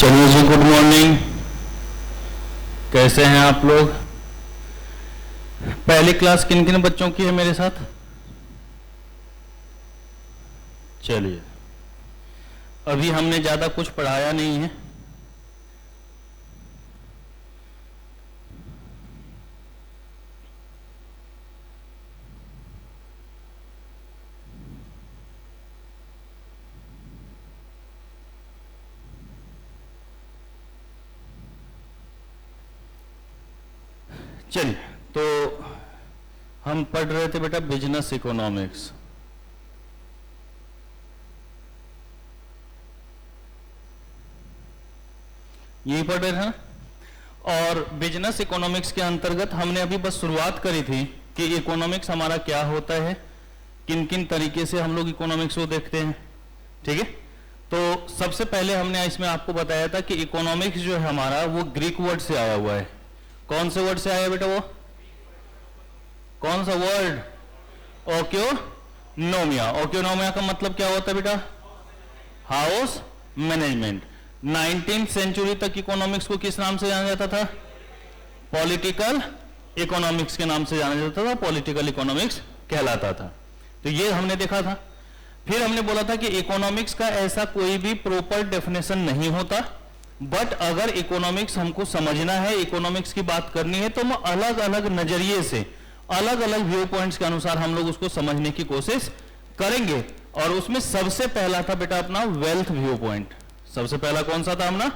चलिए जी, good morning. कैसे हैं आप लोग? पहली क्लास किन किन बच्चों की है मेरे साथ? चलिए, अभी हमने ज़्यादा कुछ पढ़ाया नहीं है। चलिए, तो हम पढ़ रहे थे बेटा बिजनेस इकोनॉमिक्स। यही पढ़ रहे थे ना? और बिजनेस इकोनॉमिक्स के अंतर्गत हमने अभी बस शुरुआत करी थी कि इकोनॉमिक्स हमारा क्या होता है, किन किन तरीके से हम लोग इकोनॉमिक्स को देखते हैं। ठीक है, तो सबसे पहले हमने इसमें आपको बताया था कि इकोनॉमिक्स जो है हमारा वो ग्रीक वर्ड से आया हुआ है। कौन से वर्ड से आया बेटा? वो कौन सा वर्ड? ओक्योनोमिया। ओक्योनोमिया का मतलब क्या होता है बेटा? House management. 19वीं सेंचुरी तक इकोनॉमिक्स को किस नाम से जाना जाता था? पॉलिटिकल इकोनॉमिक्स के नाम से जाना जाता था, पॉलिटिकल इकोनॉमिक्स कहलाता था। तो ये हमने देखा था। फिर हमने बोला था कि इकोनॉमिक्स का ऐसा कोई भी प्रॉपर डेफिनेशन नहीं होता, बट अगर इकोनॉमिक्स हमको समझना है, इकोनॉमिक्स की बात करनी है, तो हम अलग अलग नजरिए से, अलग अलग व्यू पॉइंट्स के अनुसार हम लोग उसको समझने की कोशिश करेंगे। और उसमें सबसे पहला था बेटा अपना वेल्थ व्यू पॉइंट। सबसे पहला कौन सा था अपना?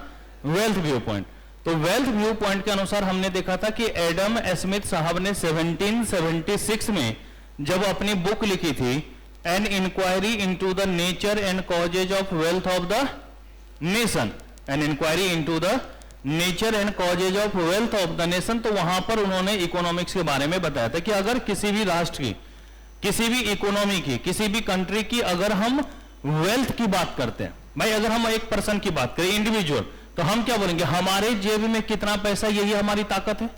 Wealth view point. तो वेल्थ व्यू पॉइंट के अनुसार हमने देखा था कि एडम स्मिथ साहब ने 1776 में जब अपनी बुक लिखी थी an inquiry into the nature and causes of wealth of the nation, an inquiry into the nature and causes of wealth of the nation, तो वहां पर उन्होंने इकोनॉमिक्स के बारे में बताया था कि अगर किसी भी राष्ट्र की, किसी भी इकोनॉमी की, किसी भी कंट्री की अगर हम वेल्थ की बात करते हैं, भाई अगर हम एक पर्सन की बात करें, इंडिविजुअल, तो हम क्या बोलेंगे? हमारे जेब में कितना पैसा, यही हमारी ताकत है।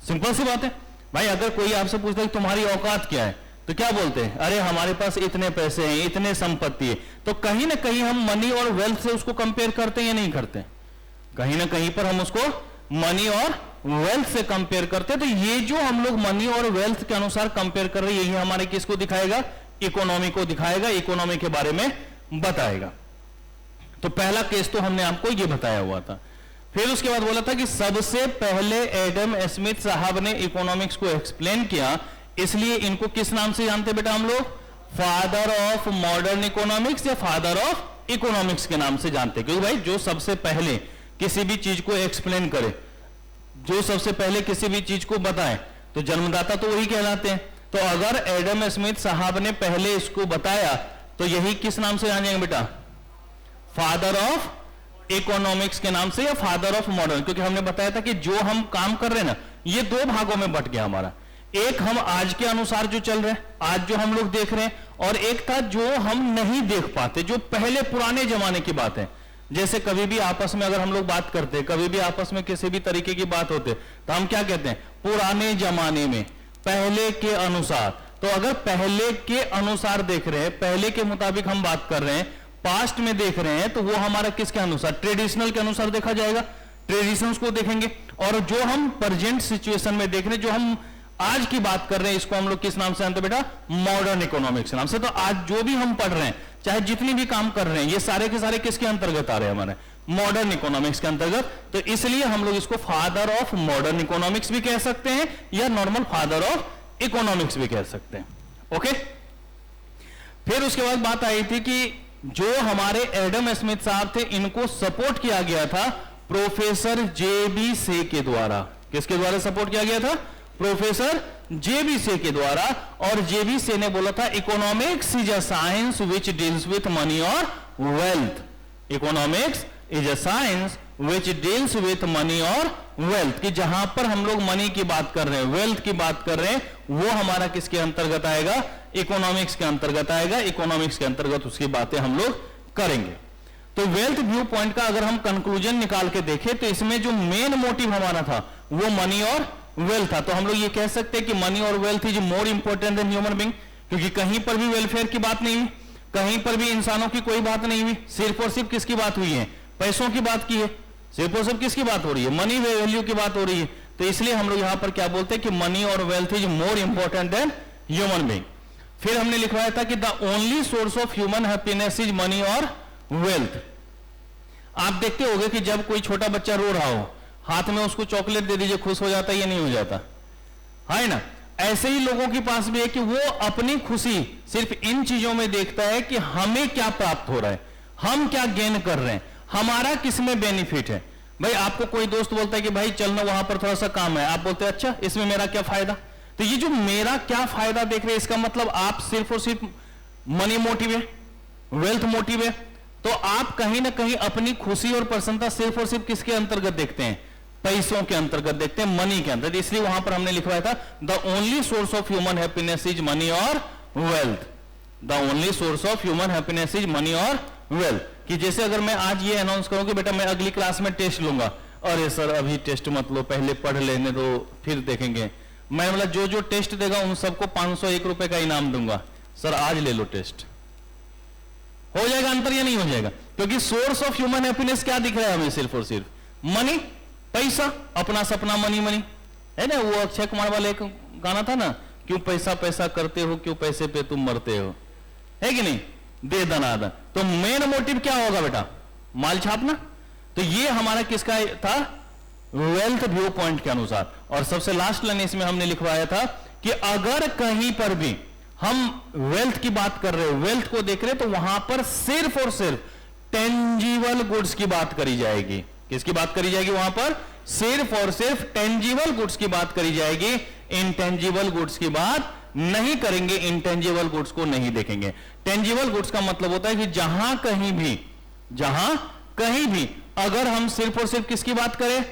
सिंपल सी बात है भाई। अगर कोई आपसे पूछता है तुम्हारी औकात क्या है, तो क्या बोलते हैं? अरे हमारे पास इतने पैसे हैं, इतने संपत्ति है। तो कहीं ना कहीं हम मनी और वेल्थ से उसको कंपेयर करते हैं या नहीं करते? कहीं ना कहीं पर हम उसको मनी और वेल्थ से कंपेयर करते हैं। तो ये जो हम लोग मनी और वेल्थ के अनुसार कंपेयर कर रहे हैं, यही हमारे किसको दिखाएगा? इकोनॉमी को दिखाएगा, इकोनॉमी के बारे में बताएगा। तो पहला केस तो हमने आपको ये बताया हुआ था। फिर उसके बाद बोला था कि सबसे पहले एडम स्मिथ साहब ने इकोनॉमिक्स को एक्सप्लेन किया, इसलिए इनको किस नाम से जानते बेटा हम लोग? फादर ऑफ मॉडर्न इकोनॉमिक्स या फादर ऑफ इकोनॉमिक्स के नाम से जानते। क्योंकि भाई जो सबसे पहले किसी भी चीज को एक्सप्लेन करे, जो सबसे पहले किसी भी चीज को बताए, तो जन्मदाता तो वही कहलाते हैं। तो अगर एडम स्मिथ साहब ने पहले इसको बताया, तो यही किस नाम से जानेंगे बेटा? फादर ऑफ इकोनॉमिक्स के नाम से या फादर ऑफ मॉडर्न। क्योंकि हमने बताया था कि जो हम काम कर रहे हैं ना, ये दो भागों में बट गया हमारा। एक हम आज के अनुसार जो चल रहे हैं, आज जो हम लोग देख रहे हैं, और एक था जो हम नहीं देख पाते, जो पहले पुराने जमाने की बात है। जैसे कभी भी आपस में अगर हम लोग बात करते हैं, कभी भी आपस में किसी भी तरीके की बात होते, तो हम क्या कहते हैं? पुराने जमाने में, पहले के अनुसार। तो अगर पहले के अनुसार देख रहे हैं, पहले के मुताबिक हम बात कर रहे हैं, पास्ट में देख रहे हैं, तो वो हमारा किसके अनुसार? ट्रेडिशनल के अनुसार देखा जाएगा, ट्रेडिशंस को देखेंगे। और जो हम प्रेजेंट सिचुएशन में देख रहे हैं, जो हम आज की बात कर रहे हैं, इसको हम लोग किस नाम से जानते हैं बेटा? मॉडर्न इकोनॉमिक्स नाम से। तो आज जो भी हम पढ़ रहे हैं, चाहे जितनी भी काम कर रहे हैं, ये सारे के सारे किसके अंतर्गत आ रहे हैं? हमारे मॉडर्न इकोनॉमिक्स के अंतर्गत। तो इसलिए हम लोग इसको फादर ऑफ मॉडर्न इकोनॉमिक्स भी कह सकते हैं, या नॉर्मल फादर ऑफ इकोनॉमिक्स भी कह सकते हैं। ओके, फिर उसके बाद बात आई थी कि जो हमारे एडम स्मिथ साहब थे, इनको सपोर्ट किया गया था प्रोफेसर जेबी से के द्वारा। किसके द्वारा सपोर्ट किया गया था? प्रोफेसर जेबी से के द्वारा। और जेबी से ने बोला था economics is a science which deals with money और wealth. Economics is a science which deals with money और वेल्थ। कि जहां पर हम लोग मनी की बात कर रहे हैं, वेल्थ की बात कर रहे हैं, वो हमारा किसके अंतर्गत आएगा? इकोनॉमिक्स के अंतर्गत आएगा। इकोनॉमिक्स के अंतर्गत उसकी बातें हम लोग करेंगे। तो वेल्थ व्यू पॉइंट का अगर हम कंक्लूजन निकाल के देखें, तो इसमें जो मेन मोटिव हमारा था वो मनी और वेल्थ था। तो हम लोग ये कह सकते हैं कि मनी और wealth is more important than human being. क्योंकि कहीं पर भी वेलफेयर की बात नहीं हुई, कहीं पर भी इंसानों की कोई बात नहीं हुई, सिर्फ और सिर्फ किसकी बात हुई है? पैसों की बात की है, सिर्फ और सिर्फ किसकी बात हो रही है, मनी वैल्यू की बात हो रही है। तो इसलिए हम लोग यहां पर क्या बोलते हैं कि मनी और wealth is more important than human being. फिर हमने लिखवाया था कि the only source of human happiness is money और वेल्थ। आप देखते होंगे कि जब कोई छोटा बच्चा रो रहा हो, हाथ में उसको चॉकलेट दे दीजिए, खुश हो जाता है या नहीं हो जाता है ना। ऐसे ही लोगों के पास भी है कि वो अपनी खुशी सिर्फ इन चीजों में देखता है कि हमें क्या प्राप्त हो रहा है, हम क्या गेन कर रहे हैं, हमारा किसमें बेनिफिट है। भाई आपको कोई दोस्त बोलता है कि भाई चलना वहां पर थोड़ा सा काम है, आप बोलते हैं अच्छा इसमें मेरा क्या फायदा। तो ये जो मेरा क्या फायदा देख रहे हैं, इसका मतलब आप सिर्फ और सिर्फ मनी मोटिव है, वेल्थ मोटिव है। तो आप कहीं ना कहीं अपनी खुशी और प्रसन्नता सिर्फ और सिर्फ किसके अंतर्गत देखते हैं, पैसों के अंतर्गत देखते हैं, मनी के अंतर्गत। इसलिए वहां पर हमने लिखवाया था the only source of human happiness is money और wealth. The only source of human happiness is money और वेल्थ। कि जैसे अगर मैं आज ये अनाउंस करूं कि बेटा मैं अगली क्लास में टेस्ट लूंगा, अरे सर अभी टेस्ट मत लो, पहले पढ़ लेने दो फिर देखेंगे। मैं मतलब जो जो टेस्ट देगा उन सबको 501 रुपए का इनाम दूंगा, सर आज ले लो टेस्ट। हो जाएगा अंतर या नहीं हो जाएगा? क्योंकि सोर्स ऑफ ह्यूमन हैप्पीनेस क्या दिख रहा है हमें, सिर्फ और सिर्फ मनी, पैसा, अपना सपना मनी मनी, है ना। वो अक्षय कुमार वाले एक गाना था ना, क्यों पैसा पैसा करते हो, क्यों पैसे पे तुम मरते हो, है कि नहीं, दे दनादन। तो मेन मोटिव क्या होगा बेटा, माल छापना। तो ये हमारा किसका था, वेल्थ व्यू पॉइंट के अनुसार। और सबसे लास्ट लाइन इसमें हमने लिखवाया था कि अगर कहीं पर भी हम वेल्थ की बात कर रहे हो, वेल्थ को देख रहे हो, तो वहां पर सिर्फ और सिर्फ टेंजिबल गुड्स की बात करी जाएगी। किसकी बात करी जाएगी वहां पर, सिर्फ और सिर्फ टेंजिबल गुड्स की बात करी जाएगी। इनटेंजिबल गुड्स की बात नहीं करेंगे, इनटेंजिबल गुड्स को नहीं देखेंगे। टेंजिबल गुड्स का मतलब होता है कि जहां कहीं भी अगर हम सिर्फ और सिर्फ किसकी बात करें,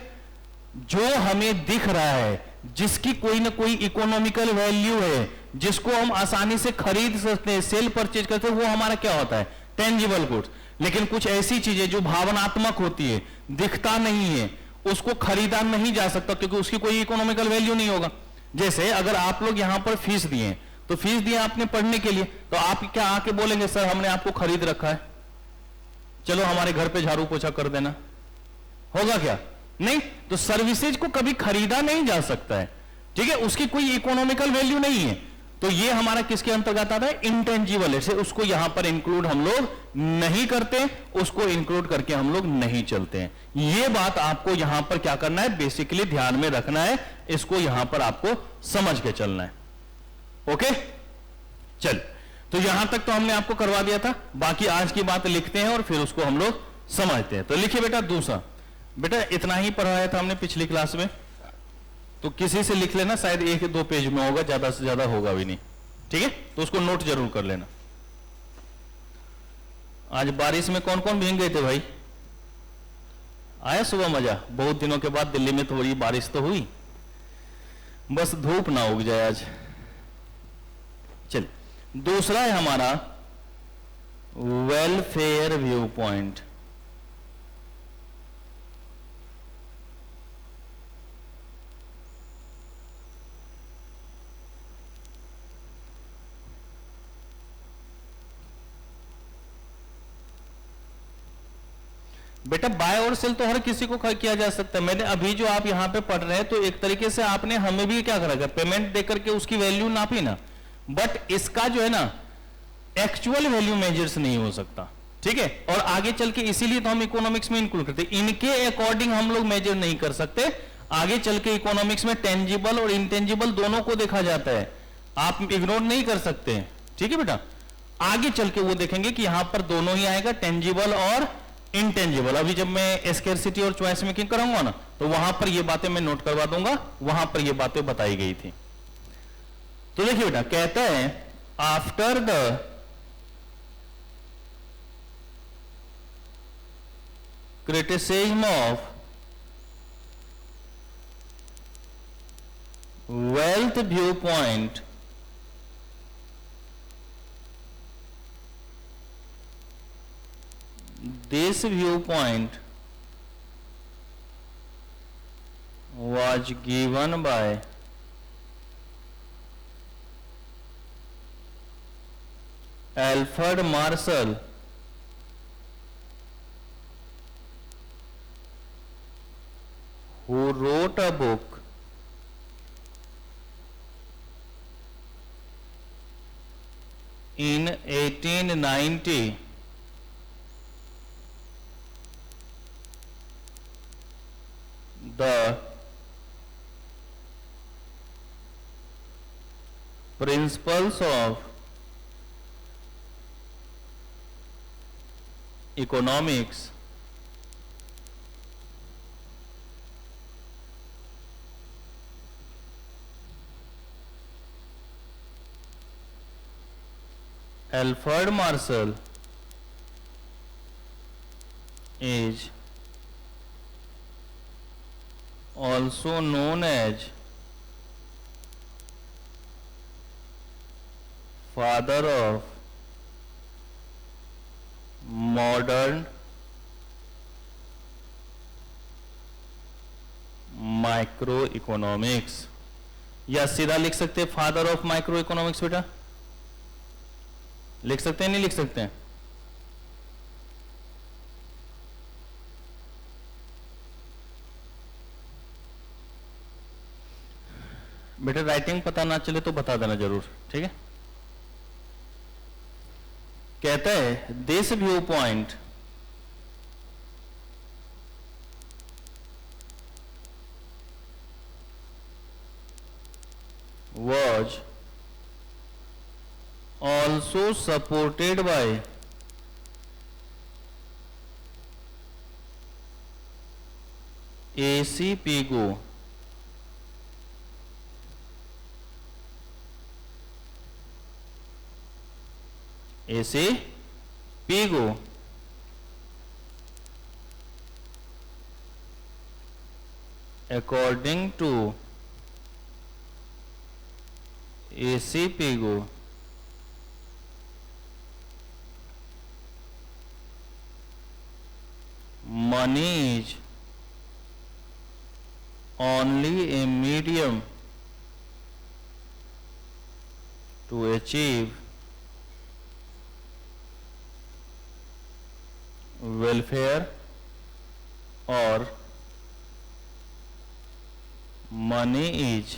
जो हमें दिख रहा है, जिसकी कोई ना कोई इकोनॉमिकल वैल्यू है, जिसको हम आसानी से खरीद सकते हैं, सेल परचेज करते हैं, वो हमारा क्या होता है, टेंजिबल गुड्स। लेकिन कुछ ऐसी चीजें जो भावनात्मक होती है, दिखता नहीं है, उसको खरीदा नहीं जा सकता क्योंकि उसकी कोई इकोनॉमिकल वैल्यू नहीं होगा। जैसे अगर आप लोग यहां पर फीस दिए, तो फीस दिया आपने पढ़ने के लिए, तो आप क्या आके बोलेंगे सर हमने आपको खरीद रखा है, चलो हमारे घर पे झाड़ू पोछा कर देना, होगा क्या? नहीं। तो सर्विसेज को कभी खरीदा नहीं जा सकता है, ठीक है, उसकी कोई इकोनॉमिकल वैल्यू नहीं है। तो ये हमारा किसके अंतर्गत आता है, इंटेंजिबल है। उसको यहां पर इंक्लूड हम लोग नहीं करते, उसको इंक्लूड करके हम लोग नहीं चलते हैं। ये बात आपको यहां पर क्या करना है, बेसिकली ध्यान में रखना है, इसको यहां पर आपको समझ के चलना है। ओके, चल, तो यहां तक तो हमने आपको करवा दिया था, बाकी आज की बात लिखते हैं और फिर उसको हम लोग समझते हैं। तो लिखिए बेटा दूसरा, बेटा इतना ही पढ़ाया था हमने पिछली क्लास में, तो किसी से लिख लेना, शायद 1-2 पेज में होगा, ज्यादा से ज्यादा होगा भी नहीं, ठीक है। तो उसको नोट जरूर कर लेना। आज बारिश में कौन कौन भीग गए थे भाई, आया सुबह मजा? बहुत दिनों के बाद दिल्ली में थोड़ी बारिश तो हुई, बस धूप ना उग जाए आज। चल, दूसरा है हमारा वेलफेयर व्यू पॉइंट। बेटा बाय और सेल तो हर किसी को किया जा सकता है। मैंने अभी जो आप यहां पे पढ़ रहे हैं, तो एक तरीके से आपने हमें भी क्या करा, पेमेंट देकर के उसकी वैल्यू नापी ना, बट इसका जो है ना एक्चुअल वैल्यू मेजर्स नहीं हो सकता, ठीक है। और आगे चल के इसीलिए तो हम इकोनॉमिक्स में इंक्लूड करते हैं, इनके अकॉर्डिंग हम लोग मेजर नहीं कर सकते। आगे चल के इकोनॉमिक्स में टेंजिबल और इंटेंजिबल दोनों को देखा जाता है, आप इग्नोर नहीं कर सकते, ठीक है बेटा। आगे चल के वो देखेंगे कि यहां पर दोनों ही आएगा, टेंजिबल और इंटेंजिबल। अभी जब मैं स्कैरसिटी और चॉइस मेकिंग कराऊंगा ना, तो वहां पर ये बातें मैं नोट करवा दूंगा, वहां पर ये बातें बताई गई थी। तो देखिए बेटा, कहता है after the criticism of wealth viewpoint, this viewpoint was given by Alfred Marshall who wrote a book in 1890 the principles of economics Alfred Marshall is also known as father of modern micro economics, या सीधा लिख सकते हैं father of micro economics. बेटा लिख सकते हैं, नहीं लिख सकते हैं? बेटा राइटिंग पता ना चले तो बता देना जरूर, ठीक है। कहता है this view point was also supported by A.C. Pigou A.C. Pigou according to A.C. Pigou money is only a medium to achieve welfare or money is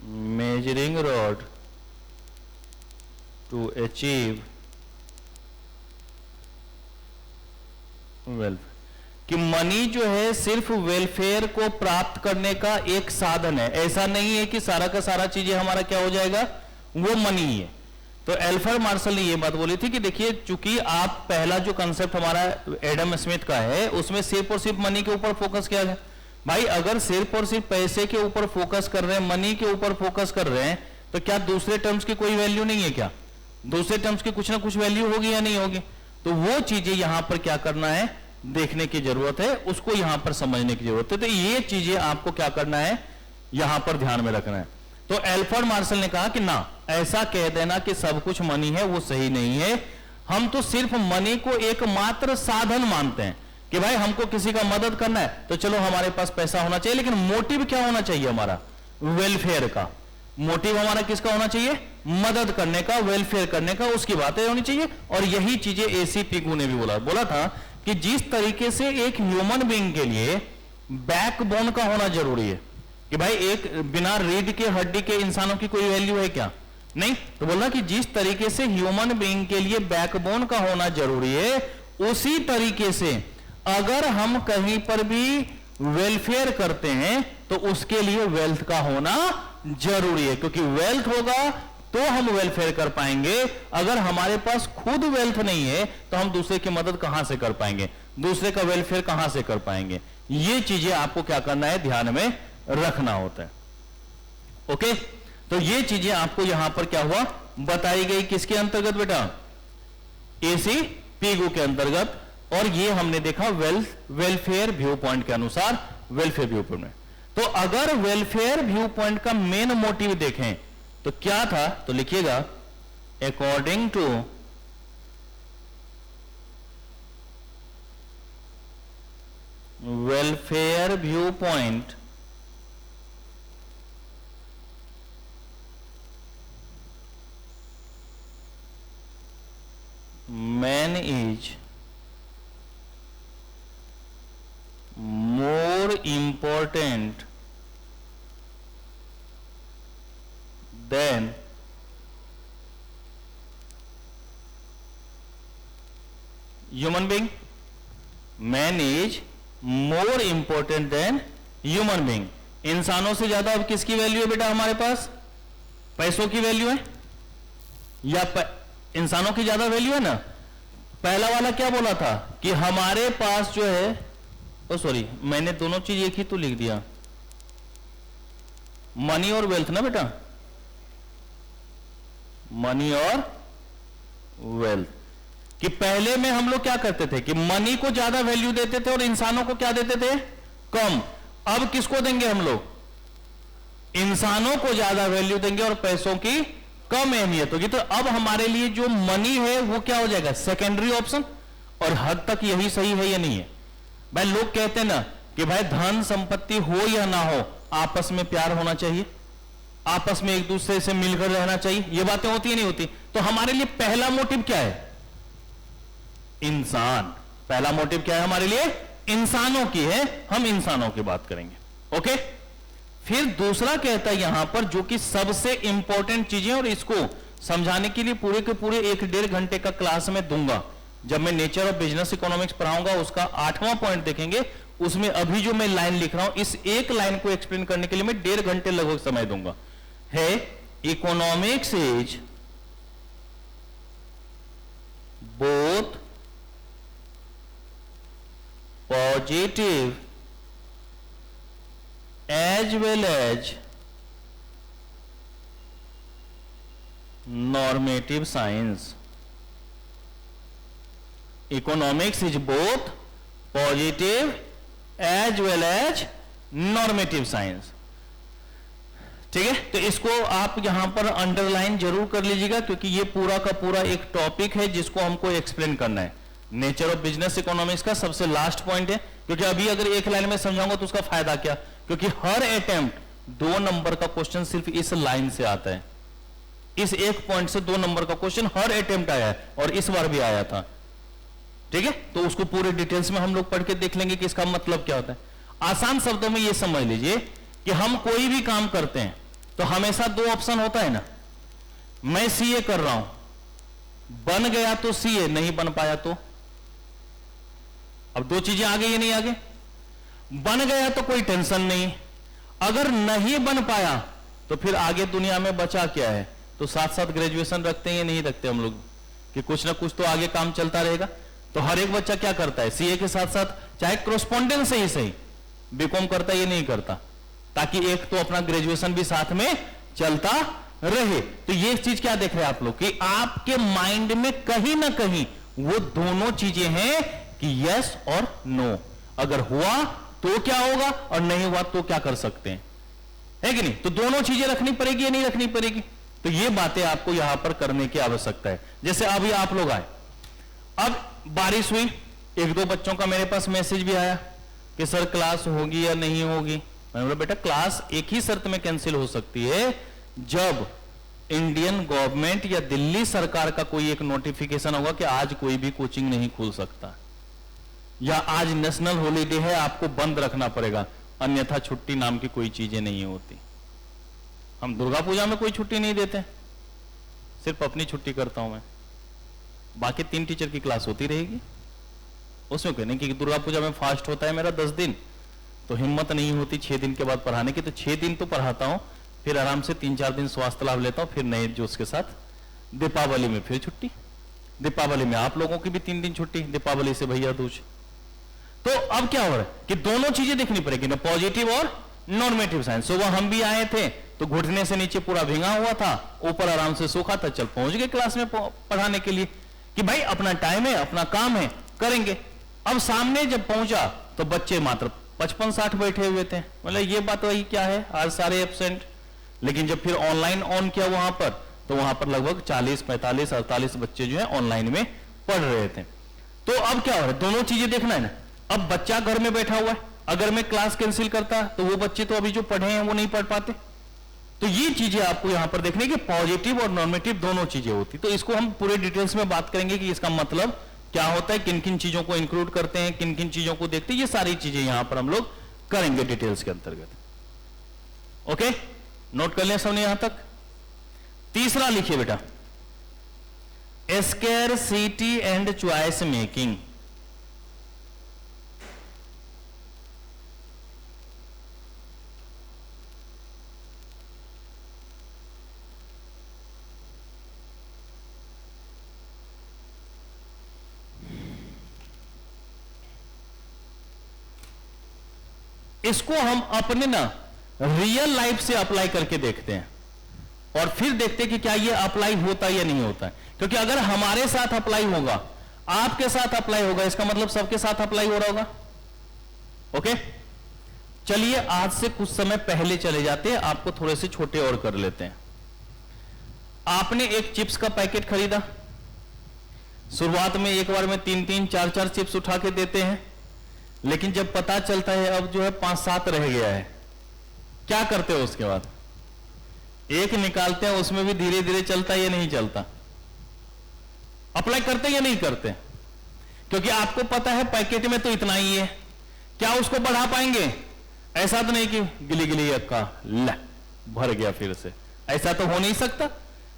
measuring rod to achieve wealth, कि money जो है सिर्फ welfare को प्राप्त करने का एक साधन है। ऐसा नहीं है कि सारा का सारा चीजें हमारा क्या हो जाएगा, वो मनी ही है। तो एल्फ्रेड मार्शल ने ये बात बोली थी कि देखिए चूंकि आप पहला जो कंसेप्ट हमारा एडम स्मिथ का है उसमें सिर्फ और सिर्फ मनी के ऊपर फोकस किया गया। भाई अगर सिर्फ और सिर्फ पैसे के ऊपर फोकस कर रहे हैं, मनी के ऊपर फोकस कर रहे हैं, तो क्या दूसरे टर्म्स की कोई वैल्यू नहीं है? क्या दूसरे टर्म्स की कुछ ना कुछ वैल्यू होगी या नहीं होगी? तो वो चीजें यहां पर क्या करना है, देखने की जरूरत है, उसको यहां पर समझने की जरूरत है। तो ये चीजें आपको क्या करना है, यहां पर ध्यान में रखना है। तो एल्फ्रेड मार्शल ने कहा कि ना, ऐसा कह देना कि सब कुछ मनी है वो सही नहीं है। हम तो सिर्फ मनी को एक मात्र साधन मानते हैं कि भाई हमको किसी का मदद करना है तो चलो हमारे पास पैसा होना चाहिए, लेकिन मोटिव क्या होना चाहिए हमारा, वेलफेयर का। मोटिव हमारा किसका होना चाहिए, मदद करने का, वेलफेयर करने का, उसकी बातें होनी चाहिए। और यही चीजें A.C. पिगू ने भी बोला था कि जिस तरीके से एक ह्यूमन बीइंग के लिए बैकबोन का होना जरूरी है, कि भाई एक बिना रीढ़ के हड्डी के इंसानों की कोई वैल्यू है क्या, नहीं। तो बोला कि जिस तरीके से ह्यूमन बीइंग के लिए बैकबोन का होना जरूरी है, उसी तरीके से अगर हम कहीं पर भी वेलफेयर करते हैं तो उसके लिए वेल्थ का होना जरूरी है, क्योंकि वेल्थ होगा तो हम वेलफेयर कर पाएंगे। अगर हमारे पास खुद वेल्थ नहीं है तो हम दूसरे की मदद कहां से कर पाएंगे, दूसरे का वेलफेयर कहां से कर पाएंगे। ये चीजें आपको क्या करना है, ध्यान में रखना होता है। ओके, तो ये चीजें आपको यहां पर क्या हुआ, बताई गई किसके अंतर्गत बेटा, A.C. पिगू के अंतर्गत। और ये हमने देखा वेलफेयर व्यू पॉइंट के अनुसार, वेलफेयर व्यू पॉइंट में। तो अगर वेलफेयर व्यू पॉइंट का मेन मोटिव देखें तो क्या था, तो लिखिएगा according to welfare view point man is important than human being. Man is more important than human being. इंसानों से ज्यादा अब किसकी वैल्यू है बेटा हमारे पास? पैसों की वैल्यू है या इंसानों की ज्यादा वैल्यू है ना? पहला वाला क्या बोला था कि हमारे पास जो है, ओ सॉरी मैंने दोनों चीज एक ही तो लिख दिया, मनी और वेल्थ ना बेटा, मनी और वेल्थ। कि पहले में हम लोग क्या करते थे कि मनी को ज्यादा वैल्यू देते थे और इंसानों को क्या देते थे? कम। अब किसको देंगे हम लोग? इंसानों को ज्यादा वैल्यू देंगे और पैसों की कम अहमियत होगी। तो अब हमारे लिए जो मनी है वो क्या हो जाएगा? Secondary option. और हद तक यही सही है या नहीं है भाई? लोग कहते हैं ना कि भाई धन संपत्ति हो या ना हो, आपस में प्यार होना चाहिए, आपस में एक दूसरे से मिलकर रहना चाहिए। ये बातें होती है नहीं होती? तो हमारे लिए पहला मोटिव क्या है? इंसान। पहला मोटिव क्या है हमारे लिए? इंसानों की है, हम इंसानों की बात करेंगे। ओके। फिर दूसरा कहता है यहां पर जो कि सबसे इंपॉर्टेंट चीजें, और इसको समझाने के लिए पूरे के पूरे 1-1.5 घंटे का क्लास में दूंगा। जब मैं नेचर ऑफ बिजनेस इकोनॉमिक्स पढ़ाऊंगा उसका 8वां पॉइंट देखेंगे, उसमें अभी जो मैं लाइन लिख रहा हूं इस एक लाइन को एक्सप्लेन करने के लिए मैं 1.5 घंटे लगभग समय दूंगा। है economics is both positive as well as normative science. Economics is both positive as well as normative science. ठीक है, तो इसको आप यहां पर अंडरलाइन जरूर कर लीजिएगा क्योंकि ये पूरा का पूरा एक टॉपिक है जिसको हमको एक्सप्लेन करना है। नेचर ऑफ बिजनेस इकोनॉमिक्स का सबसे लास्ट पॉइंट है, क्योंकि अभी अगर एक लाइन में समझाऊंगा तो उसका फायदा क्या? क्योंकि हर अटेम्प्ट 2 नंबर का क्वेश्चन सिर्फ इस लाइन से आता है। इस एक पॉइंट से 2 नंबर का क्वेश्चन हर अटेम्प्ट आया है और इस बार भी आया था। ठीक है, तो उसको पूरे डिटेल्स में हम लोग पढ़ के देख लेंगे कि इसका मतलब क्या होता है। आसान शब्दों में यह समझ लीजिए कि हम कोई भी काम करते हैं तो हमेशा 2 ऑप्शन होता है ना। मैं सीए कर रहा हूं, बन गया तो सीए, नहीं बन पाया तो। अब 2 चीजें आगे या नहीं आगे? बन गया तो कोई टेंशन नहीं, अगर नहीं बन पाया तो फिर आगे दुनिया में बचा क्या है? तो साथ साथ ग्रेजुएशन रखते हैं या नहीं रखते हम लोग कि कुछ ना कुछ तो आगे काम चलता रहेगा। तो हर एक बच्चा क्या करता है? सीए के साथ साथ चाहे कोरेस्पोंडेंस से ही सही बीकॉम करता है या नहीं करता, ताकि एक तो अपना ग्रेजुएशन भी साथ में चलता रहे। तो ये चीज क्या देख रहे हैं आप लोग कि आपके माइंड में कहीं ना कहीं वो दोनों चीजें हैं कि यस और नो। अगर हुआ तो क्या होगा और नहीं हुआ तो क्या कर सकते हैं, है कि नहीं? तो दोनों चीजें रखनी पड़ेगी या नहीं रखनी पड़ेगी? तो ये बातें आपको यहां पर करने की आवश्यकता है। जैसे अभी आप लोग आए, अब बारिश हुई, 1-2 बच्चों का मेरे पास मैसेज भी आया कि सर क्लास होगी या नहीं होगी। मैंने बोला बेटा क्लास एक ही शर्त में कैंसिल हो सकती है, जब इंडियन गवर्नमेंट या दिल्ली सरकार का कोई एक नोटिफिकेशन होगा कि आज कोई भी कोचिंग नहीं खुल सकता या आज नेशनल हॉलीडे है, आपको बंद रखना पड़ेगा, अन्यथा छुट्टी नाम की कोई चीजें नहीं होती। हम दुर्गा पूजा में कोई छुट्टी नहीं देते, सिर्फ अपनी छुट्टी करता हूं मैं, बाकी 3 टीचर की क्लास होती रहेगी। उसमें कहने कि दुर्गा पूजा में फास्ट होता है मेरा 10 दिन, तो हिम्मत नहीं होती 6 दिन के बाद पढ़ाने की, तो 6 दिन तो पढ़ाता हूं, फिर आराम से 3-4 दिन स्वास्थ्य लाभ लेता हूं, फिर नए जोश के साथ दीपावली में फिर छुट्टी। दीपावली में आप लोगों की भी 3 दिन छुट्टी, दीपावली से भैया दूज। तो अब क्या हो रहा है कि दोनों चीजें देखनी पड़ेगी ना, पॉजिटिव और नॉर्मेटिव साइंस। सुबह हम भी आए थे तो घुटने से नीचे पूरा भींगा हुआ था, ऊपर आराम से सूखा था, चल पहुंच गए क्लास में पढ़ाने के लिए कि भाई अपना टाइम है, अपना काम है, करेंगे। अब सामने जब पहुंचा तो बच्चे मात्र 55-60 बैठे हुए थे। मतलब ये बात वही क्या है, आज सारे एब्सेंट। लेकिन जब फिर ऑनलाइन ऑन किया वहां पर, तो वहां पर लगभग 40, 45, 48 बच्चे जो है ऑनलाइन में पढ़ रहे थे। तो अब क्या हो रहा है, दोनों चीजें देखना है ना। अब बच्चा घर में बैठा हुआ है, अगर मैं क्लास कैंसिल करता तो वो बच्चे तो अभी जो पढ़े हैं वो नहीं पढ़ पाते। तो ये चीजें आपको यहां पर देखने की, पॉजिटिव और नॉर्मेटिव दोनों चीजें होती। तो इसको हम पूरे डिटेल्स में बात करेंगे कि इसका मतलब क्या होता है, किन किन चीजों को इंक्लूड करते हैं, किन किन चीजों को देखते हैं, ये सारी चीजें यहां पर हम लोग करेंगे डिटेल्स के अंतर्गत। ओके, नोट कर लिया सबने यहां तक। तीसरा लिखिए बेटा, स्कैरसिटी एंड चॉइस मेकिंग। इसको हम अपने ना रियल लाइफ से अप्लाई करके देखते हैं और फिर देखते हैं कि क्या ये अप्लाई होता है या नहीं होता है। क्योंकि अगर हमारे साथ अप्लाई होगा, आपके साथ अप्लाई होगा, इसका मतलब सबके साथ अप्लाई हो रहा होगा। ओके, चलिए आज से कुछ समय पहले चले जाते हैं, आपको थोड़े से छोटे और कर लेते हैं। आपने एक चिप्स का पैकेट खरीदा, शुरुआत में एक बार में 3-3, 4-4 चिप्स उठा के देते हैं, लेकिन जब पता चलता है अब जो है 5-7 रह गया है, क्या करते हो उसके बाद? एक निकालते हैं, उसमें भी धीरे धीरे चलता है या नहीं चलता? अप्लाई करते या नहीं करते? क्योंकि आपको पता है पैकेट में तो इतना ही है, क्या उसको बढ़ा पाएंगे? ऐसा तो नहीं कि गिली गिली का ला भर गया फिर से, ऐसा तो हो नहीं सकता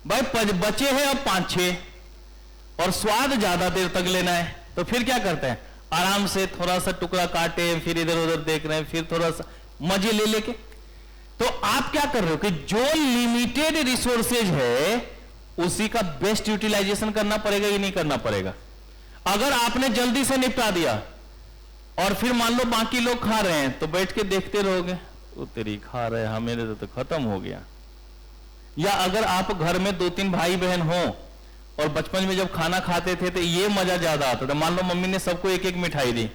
भाई। बचे हैं अब 5-6 और स्वाद ज्यादा देर तक लेना है, तो फिर क्या करते हैं? आराम से थोड़ा सा टुकड़ा काटे, फिर इधर उधर देख रहे हैं, फिर थोड़ा सा मजे ले लेके। तो आप क्या कर रहे हो कि जो लिमिटेड रिसोर्सेज है उसी का बेस्ट यूटिलाइजेशन करना पड़ेगा या नहीं करना पड़ेगा? अगर आपने जल्दी से निपटा दिया और फिर मान लो बाकी लोग खा रहे हैं, तो बैठ के देखते रहोगे, वो तेरी खा रहे हैं, मेरे तो खत्म हो गया। या अगर आप घर में 2-3 भाई बहन हो और बचपन में जब खाना खाते थे तो ये मजा ज्यादा आता था। मान लो मम्मी ने सबको एक एक मिठाई दी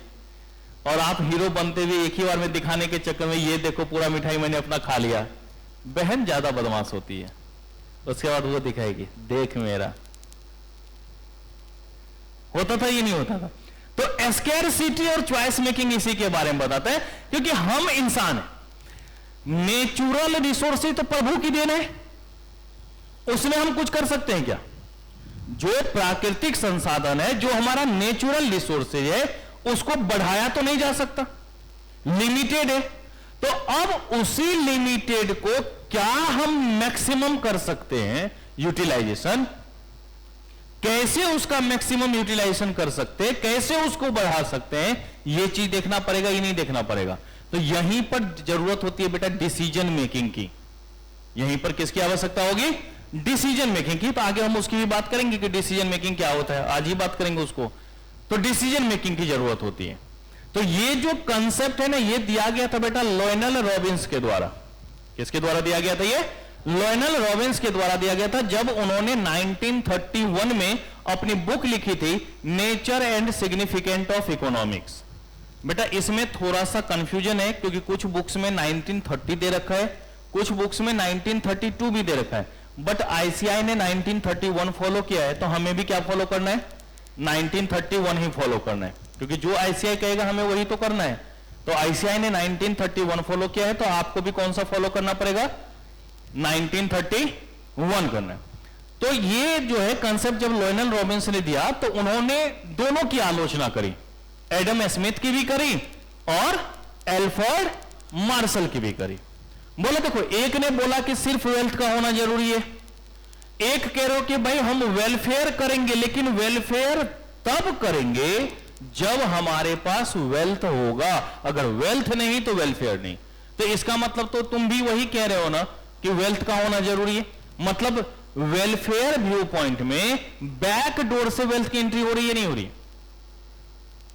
और आप हीरो बनते हुए एक ही बार में दिखाने के चक्कर में ये देखो पूरा मिठाई मैंने अपना खा लिया। बहन ज्यादा बदमाश होती है, उसके बाद वो दिखाएगी देख मेरा। होता था ये नहीं होता था? तो स्कैरसिटी और चॉइस मेकिंग इसी के बारे में बताते हैं, क्योंकि हम इंसान हैं। नेचुरल रिसोर्सेज तो प्रभु की देन है, उसमें हम कुछ कर सकते हैं क्या? जो प्राकृतिक संसाधन है, जो हमारा नेचुरल रिसोर्सेज है, उसको बढ़ाया तो नहीं जा सकता, लिमिटेड है। तो अब उसी लिमिटेड को क्या हम मैक्सिमम कर सकते हैं यूटिलाइजेशन? कैसे उसका मैक्सिमम यूटिलाइजेशन कर सकते हैं, कैसे उसको बढ़ा सकते हैं, यह चीज देखना पड़ेगा या नहीं देखना पड़ेगा? तो यहीं पर जरूरत होती है बेटा डिसीजन मेकिंग की। यहीं पर किसकी आवश्यकता होगी? डिसीजन मेकिंग की। तो आगे हम उसकी भी बात करेंगे कि डिसीजन मेकिंग क्या होता है, आज ही बात करेंगे उसको। तो डिसीजन मेकिंग की जरूरत होती है। तो ये जो कंसेप्ट है ना, ये दिया गया था बेटा लोयनल रॉबिन्स के द्वारा। किसके द्वारा दिया गया था? ये लोयनल रॉबिन्स के द्वारा दिया गया था, जब उन्होंने 1931 में अपनी बुक लिखी थी nature and significant of economics. बेटा इसमें थोड़ा सा कंफ्यूजन है, क्योंकि कुछ बुक्स में 1930 दे रखा है, कुछ बुक्स में 1932 भी दे रखा है, बट आईसीआई ने 1931 फॉलो किया है, तो हमें भी क्या फॉलो करना है? 1931 ही फॉलो करना है, क्योंकि जो आईसीआई कहेगा हमें वही तो करना है। तो आईसीआई ने 1931 फॉलो किया है, तो आपको भी कौन सा फॉलो करना पड़ेगा? 1931 करना है। तो ये जो है कंसेप्ट जब लोयनल रॉबिन्स ने दिया, तो उन्होंने दोनों की आलोचना करी, एडम स्मिथ की भी करी और एल्फ्रेड मार्शल की भी करी। बोला देखो, एक ने बोला कि सिर्फ वेल्थ का होना जरूरी है, एक कह रहे हो कि भाई हम वेलफेयर करेंगे, लेकिन वेलफेयर तब करेंगे जब हमारे पास वेल्थ होगा, अगर वेल्थ नहीं तो वेलफेयर नहीं। तो इसका मतलब तो तुम भी वही कह रहे हो ना कि वेल्थ का होना जरूरी है। मतलब वेलफेयर व्यू पॉइंट में बैक डोर से वेल्थ की एंट्री हो रही है, नहीं हो रही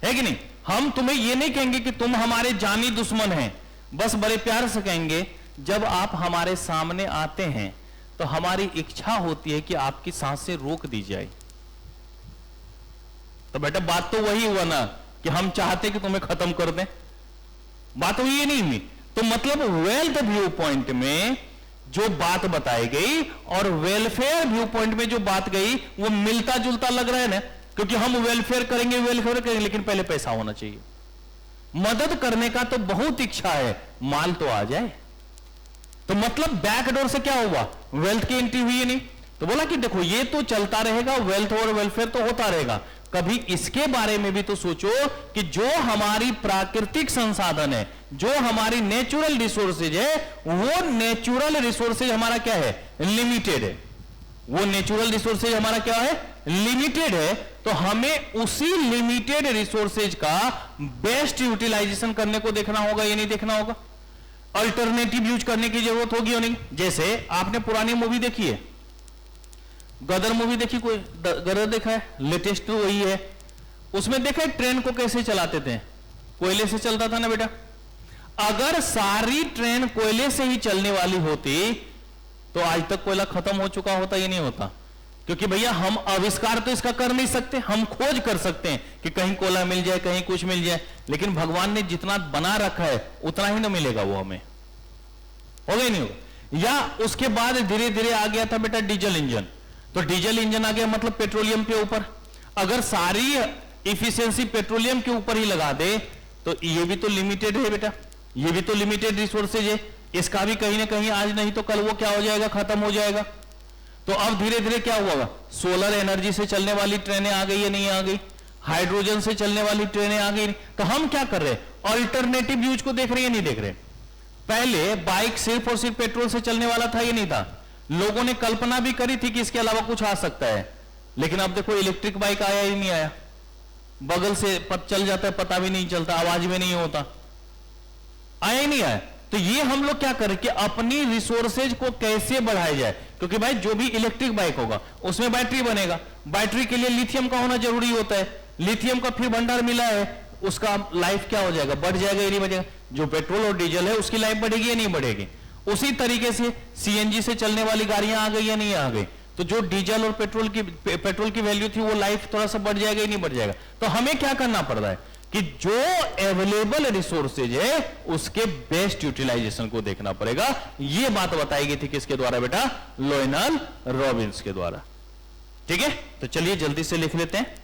है कि नहीं? हम तुम्हें यह नहीं कहेंगे कि तुम हमारे जानी दुश्मन हैं, बस बड़े प्यार से कहेंगे जब आप हमारे सामने आते हैं तो हमारी इच्छा होती है कि आपकी सांसें रोक दी जाए। तो बेटा बात तो वही हुआ ना कि हम चाहते कि तुम्हें खत्म कर दें, बात हुई है नहीं हुई? तो मतलब वेल्थ व्यू पॉइंट में जो बात बताई गई और वेलफेयर व्यू पॉइंट में जो बात गई वो मिलता जुलता लग रहा है ना, क्योंकि हम वेलफेयर करेंगे लेकिन पहले पैसा होना चाहिए। मदद करने का तो बहुत इच्छा है, माल तो आ जाए। तो मतलब बैकडोर से क्या हुआ? वेल्थ की एंट्री हुई है नहीं। तो बोला कि देखो ये तो चलता रहेगा, वेल्थ और वेलफेयर तो होता रहेगा, कभी इसके बारे में भी तो सोचो कि जो हमारी प्राकृतिक संसाधन है, जो हमारी नेचुरल रिसोर्सेज है, वो नेचुरल रिसोर्सेज हमारा क्या है, लिमिटेड है। वो नेचुरल रिसोर्सेज हमारा क्या है, लिमिटेड है। तो हमें उसी लिमिटेड रिसोर्सेज का बेस्ट यूटिलाइजेशन करने को देखना होगा, ये नहीं देखना होगा, अल्टरनेटिव यूज करने की जरूरत होगी और नहीं। जैसे आपने पुरानी मूवी देखी है, गदर मूवी देखी, कोई गदर देखा है, लेटेस्ट तो वही है। उसमें देखा है ट्रेन को कैसे चलाते थे, कोयले से चलता था ना बेटा। अगर सारी ट्रेन कोयले से ही चलने वाली होती तो आज तक कोयला खत्म हो चुका होता, ये नहीं होता। क्योंकि भैया हम आविष्कार तो इसका कर नहीं सकते, हम खोज कर सकते हैं कि कहीं कोयला मिल जाए, कहीं कुछ मिल जाए, लेकिन भगवान ने जितना बना रखा है उतना ही ना मिलेगा, वो हमें होगा ही नहीं होगा। या उसके बाद धीरे धीरे आ गया था बेटा डीजल इंजन। तो डीजल इंजन आ गया मतलब पेट्रोलियम के ऊपर। अगर सारी इफिशियंसी पेट्रोलियम के ऊपर ही लगा दे तो ये भी तो लिमिटेड है बेटा, ये भी तो लिमिटेड रिसोर्सेज है, इसका भी कहीं ना कहीं आज नहीं तो कल वो क्या हो जाएगा, खत्म हो जाएगा। तो अब धीरे धीरे क्या हुआ, सोलर एनर्जी से चलने वाली ट्रेनें आ गई या नहीं आ गई, हाइड्रोजन से चलने वाली ट्रेनें आ गई। तो हम क्या कर रहे हैं, अल्टरनेटिव यूज को देख रहे हैं, नहीं देख रहे। पहले बाइक सिर्फ और सिर्फ पेट्रोल से चलने वाला था, ये नहीं था। लोगों ने कल्पना भी करी थी कि इसके अलावा कुछ आ सकता है, लेकिन अब देखो इलेक्ट्रिक बाइक आया ही नहीं आया, बगल से चल जाता है, पता भी नहीं चलता, आवाज भी नहीं होता, आया ही नहीं आया। तो ये हम लोग क्या करें कि अपनी रिसोर्सेज को कैसे बढ़ाया जाए, क्योंकि भाई जो भी इलेक्ट्रिक बाइक होगा उसमें बैटरी बनेगा, बैटरी के लिए लिथियम का होना जरूरी होता है, लिथियम का फिर भंडार मिला है, उसका लाइफ क्या हो जाएगा, बढ़ जाएगा या नहीं बढ़ेगा। जो पेट्रोल और डीजल है उसकी लाइफ बढ़ेगी या नहीं बढ़ेगी। उसी तरीके से सीएनजी से चलने वाली गाड़ियां आ गई या नहीं आ गई, तो जो डीजल और पेट्रोल की वैल्यू थी वो लाइफ थोड़ा सा बढ़ जाएगा या नहीं बढ़ जाएगा। तो हमें क्या करना पड़ रहा है कि जो अवेलेबल रिसोर्सेज है उसके बेस्ट यूटिलाइजेशन को देखना पड़ेगा। यह बात बताई गई थी किसके द्वारा बेटा, लोयनल रॉबिन्स के द्वारा। ठीक है, तो चलिए जल्दी से लिख लेते हैं।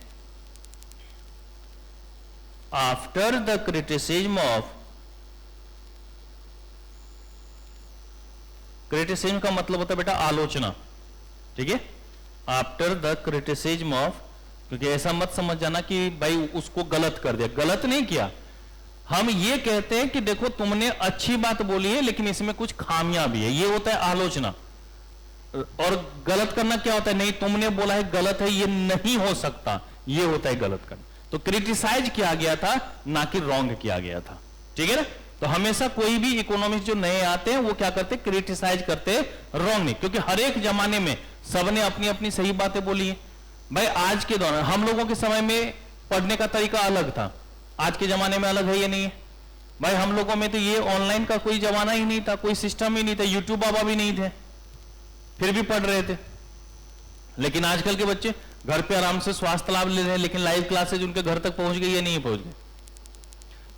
After the criticism of, criticism का मतलब होता है बेटा आलोचना। ठीक है, आफ्टर द क्रिटिसिज्म ऑफ, क्योंकि ऐसा मत समझ जाना कि भाई उसको गलत कर दिया, गलत नहीं किया। हम ये कहते हैं कि देखो तुमने अच्छी बात बोली है लेकिन इसमें कुछ खामियां भी है, ये होता है आलोचना। और गलत करना क्या होता है, नहीं तुमने बोला है गलत है, ये नहीं हो सकता, ये होता है गलत करना। तो क्रिटिसाइज किया गया था, ना कि रॉन्ग किया गया था। ठीक है ना, तो हमेशा कोई भी इकोनॉमिस्ट जो नए आते हैं वो क्या करते, क्रिटिसाइज करते, रॉन्ग नहीं। क्योंकि हर एक जमाने में सबने अपनी अपनी सही बातें बोली है। भाई आज के दौरान हम लोगों के समय में पढ़ने का तरीका अलग था, आज के जमाने में अलग है या नहीं है। भाई हम लोगों में तो ये ऑनलाइन का कोई जमाना ही नहीं था, कोई सिस्टम ही नहीं था, यूट्यूब बाबा भी नहीं थे, फिर भी पढ़ रहे थे। लेकिन आजकल के बच्चे घर पे आराम से स्वास्थ्य लाभ ले रहे हैं, लेकिन लाइव क्लासेज उनके घर तक पहुंच गई या नहीं पहुंच गई।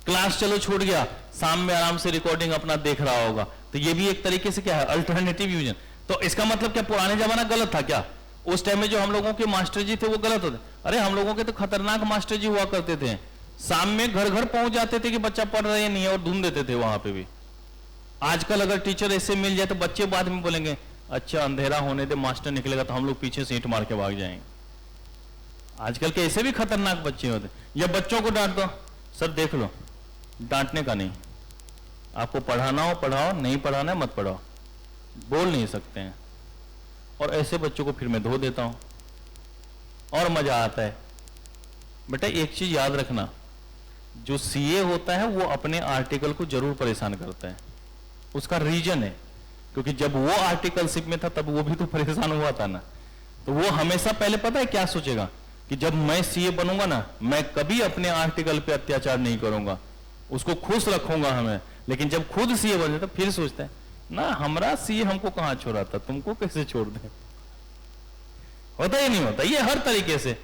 क्लास चलो छूट गया, शाम में आराम से रिकॉर्डिंग अपना देख रहा होगा। तो ये भी एक तरीके से क्या है, अल्टरनेटिव यूजन। तो इसका मतलब क्या पुराने जमाना गलत था क्या, उस टाइम में जो हम लोगों के मास्टर जी थे वो गलत होते? अरे हम लोगों के तो खतरनाक मास्टर जी हुआ करते थे, शाम में घर घर पहुंच जाते थे कि बच्चा पढ़ रहा है नहीं है और ढूंढ देते थे वहां पे भी। आजकल अगर टीचर ऐसे मिल जाए तो बच्चे बाद में बोलेंगे अच्छा अंधेरा होने दे, मास्टर निकलेगा तो हम लोग पीछे से ईंट मार के भाग जाएंगे। आजकल के ऐसे भी खतरनाक बच्चे होते। या बच्चों को डांट दो, सर देख लो, डांटने का नहीं, आपको पढ़ाना हो पढ़ाओ, नहीं पढ़ाना है मत पढ़ाओ, बोल नहीं सकते हैं। और ऐसे बच्चों को फिर मैं धो देता हूं और मजा आता है। बेटा एक चीज याद रखना, जो सीए होता है वो अपने आर्टिकल को जरूर परेशान करता है, उसका रीजन है क्योंकि जब वो आर्टिकलशिप में था तब वो भी तो परेशान हुआ था ना। तो वो हमेशा पहले पता है क्या सोचेगा कि जब मैं सीए बनूंगा ना, मैं कभी अपने आर्टिकल पे अत्याचार नहीं करूंगा, उसको खुश रखूंगा हमें। लेकिन जब खुद सीए बन जाता फिर सोचता है ना हमारा सीए हमको कहां छोड़ा था, तुमको कैसे छोड़ दे। होता ही नहीं होता, ये हर तरीके से।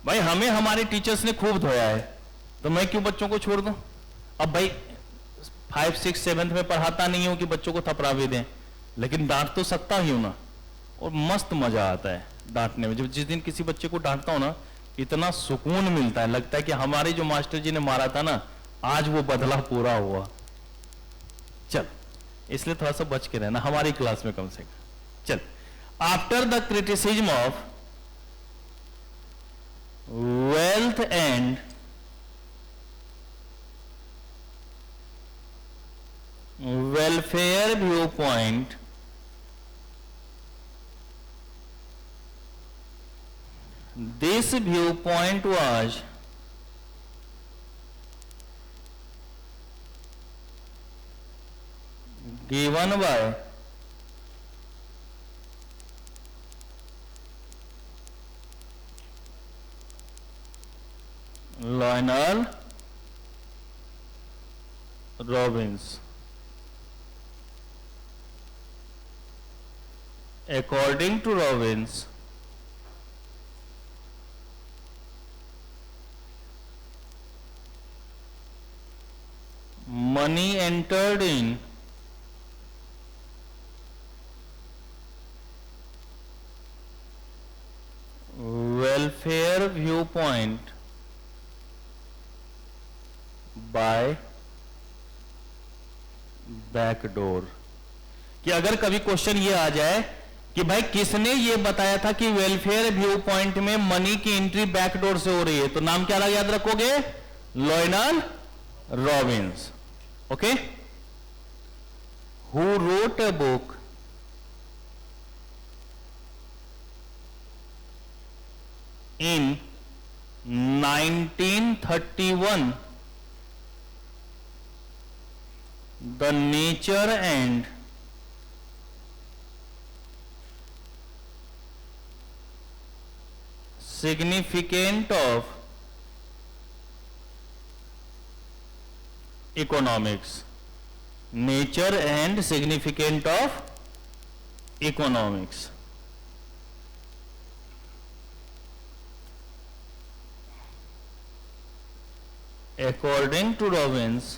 भाई हमें हमारे टीचर्स ने खूब धोया है तो मैं क्यों बच्चों को छोड़ दूं। अब भाई 5, 6, 7 में पढ़ाता नहीं हूं कि बच्चों को थपड़ा भी दें, लेकिन डांट तो सकता ही हूं ना। और मस्त मजा आता है डांटने में। जब जिस दिन किसी बच्चे को डांटता हूं ना, इतना सुकून मिलता है, लगता है कि हमारे जो मास्टर जी ने मारा था ना आज वो बदला पूरा हुआ। चल इसलिए थोड़ा सा बच के रहना हमारी क्लास में कम से कम। चल, after the criticism of wealth and welfare viewpoint this viewpoint was given by Lionel Robbins. According to Robbins, money entered in welfare viewpoint by backdoor. कि अगर कभी क्वेश्चन ये आ जाए कि भाई किसने ये बताया था कि वेलफेयर व्यू पॉइंट में मनी की एंट्री बैकडोर से हो रही है, तो नाम क्या याद रखोगे? Lionel Robbins. Okay, who wrote a book in 1931, The Nature and Significance of Economics. Nature and Significance of Economics. According to Robbins,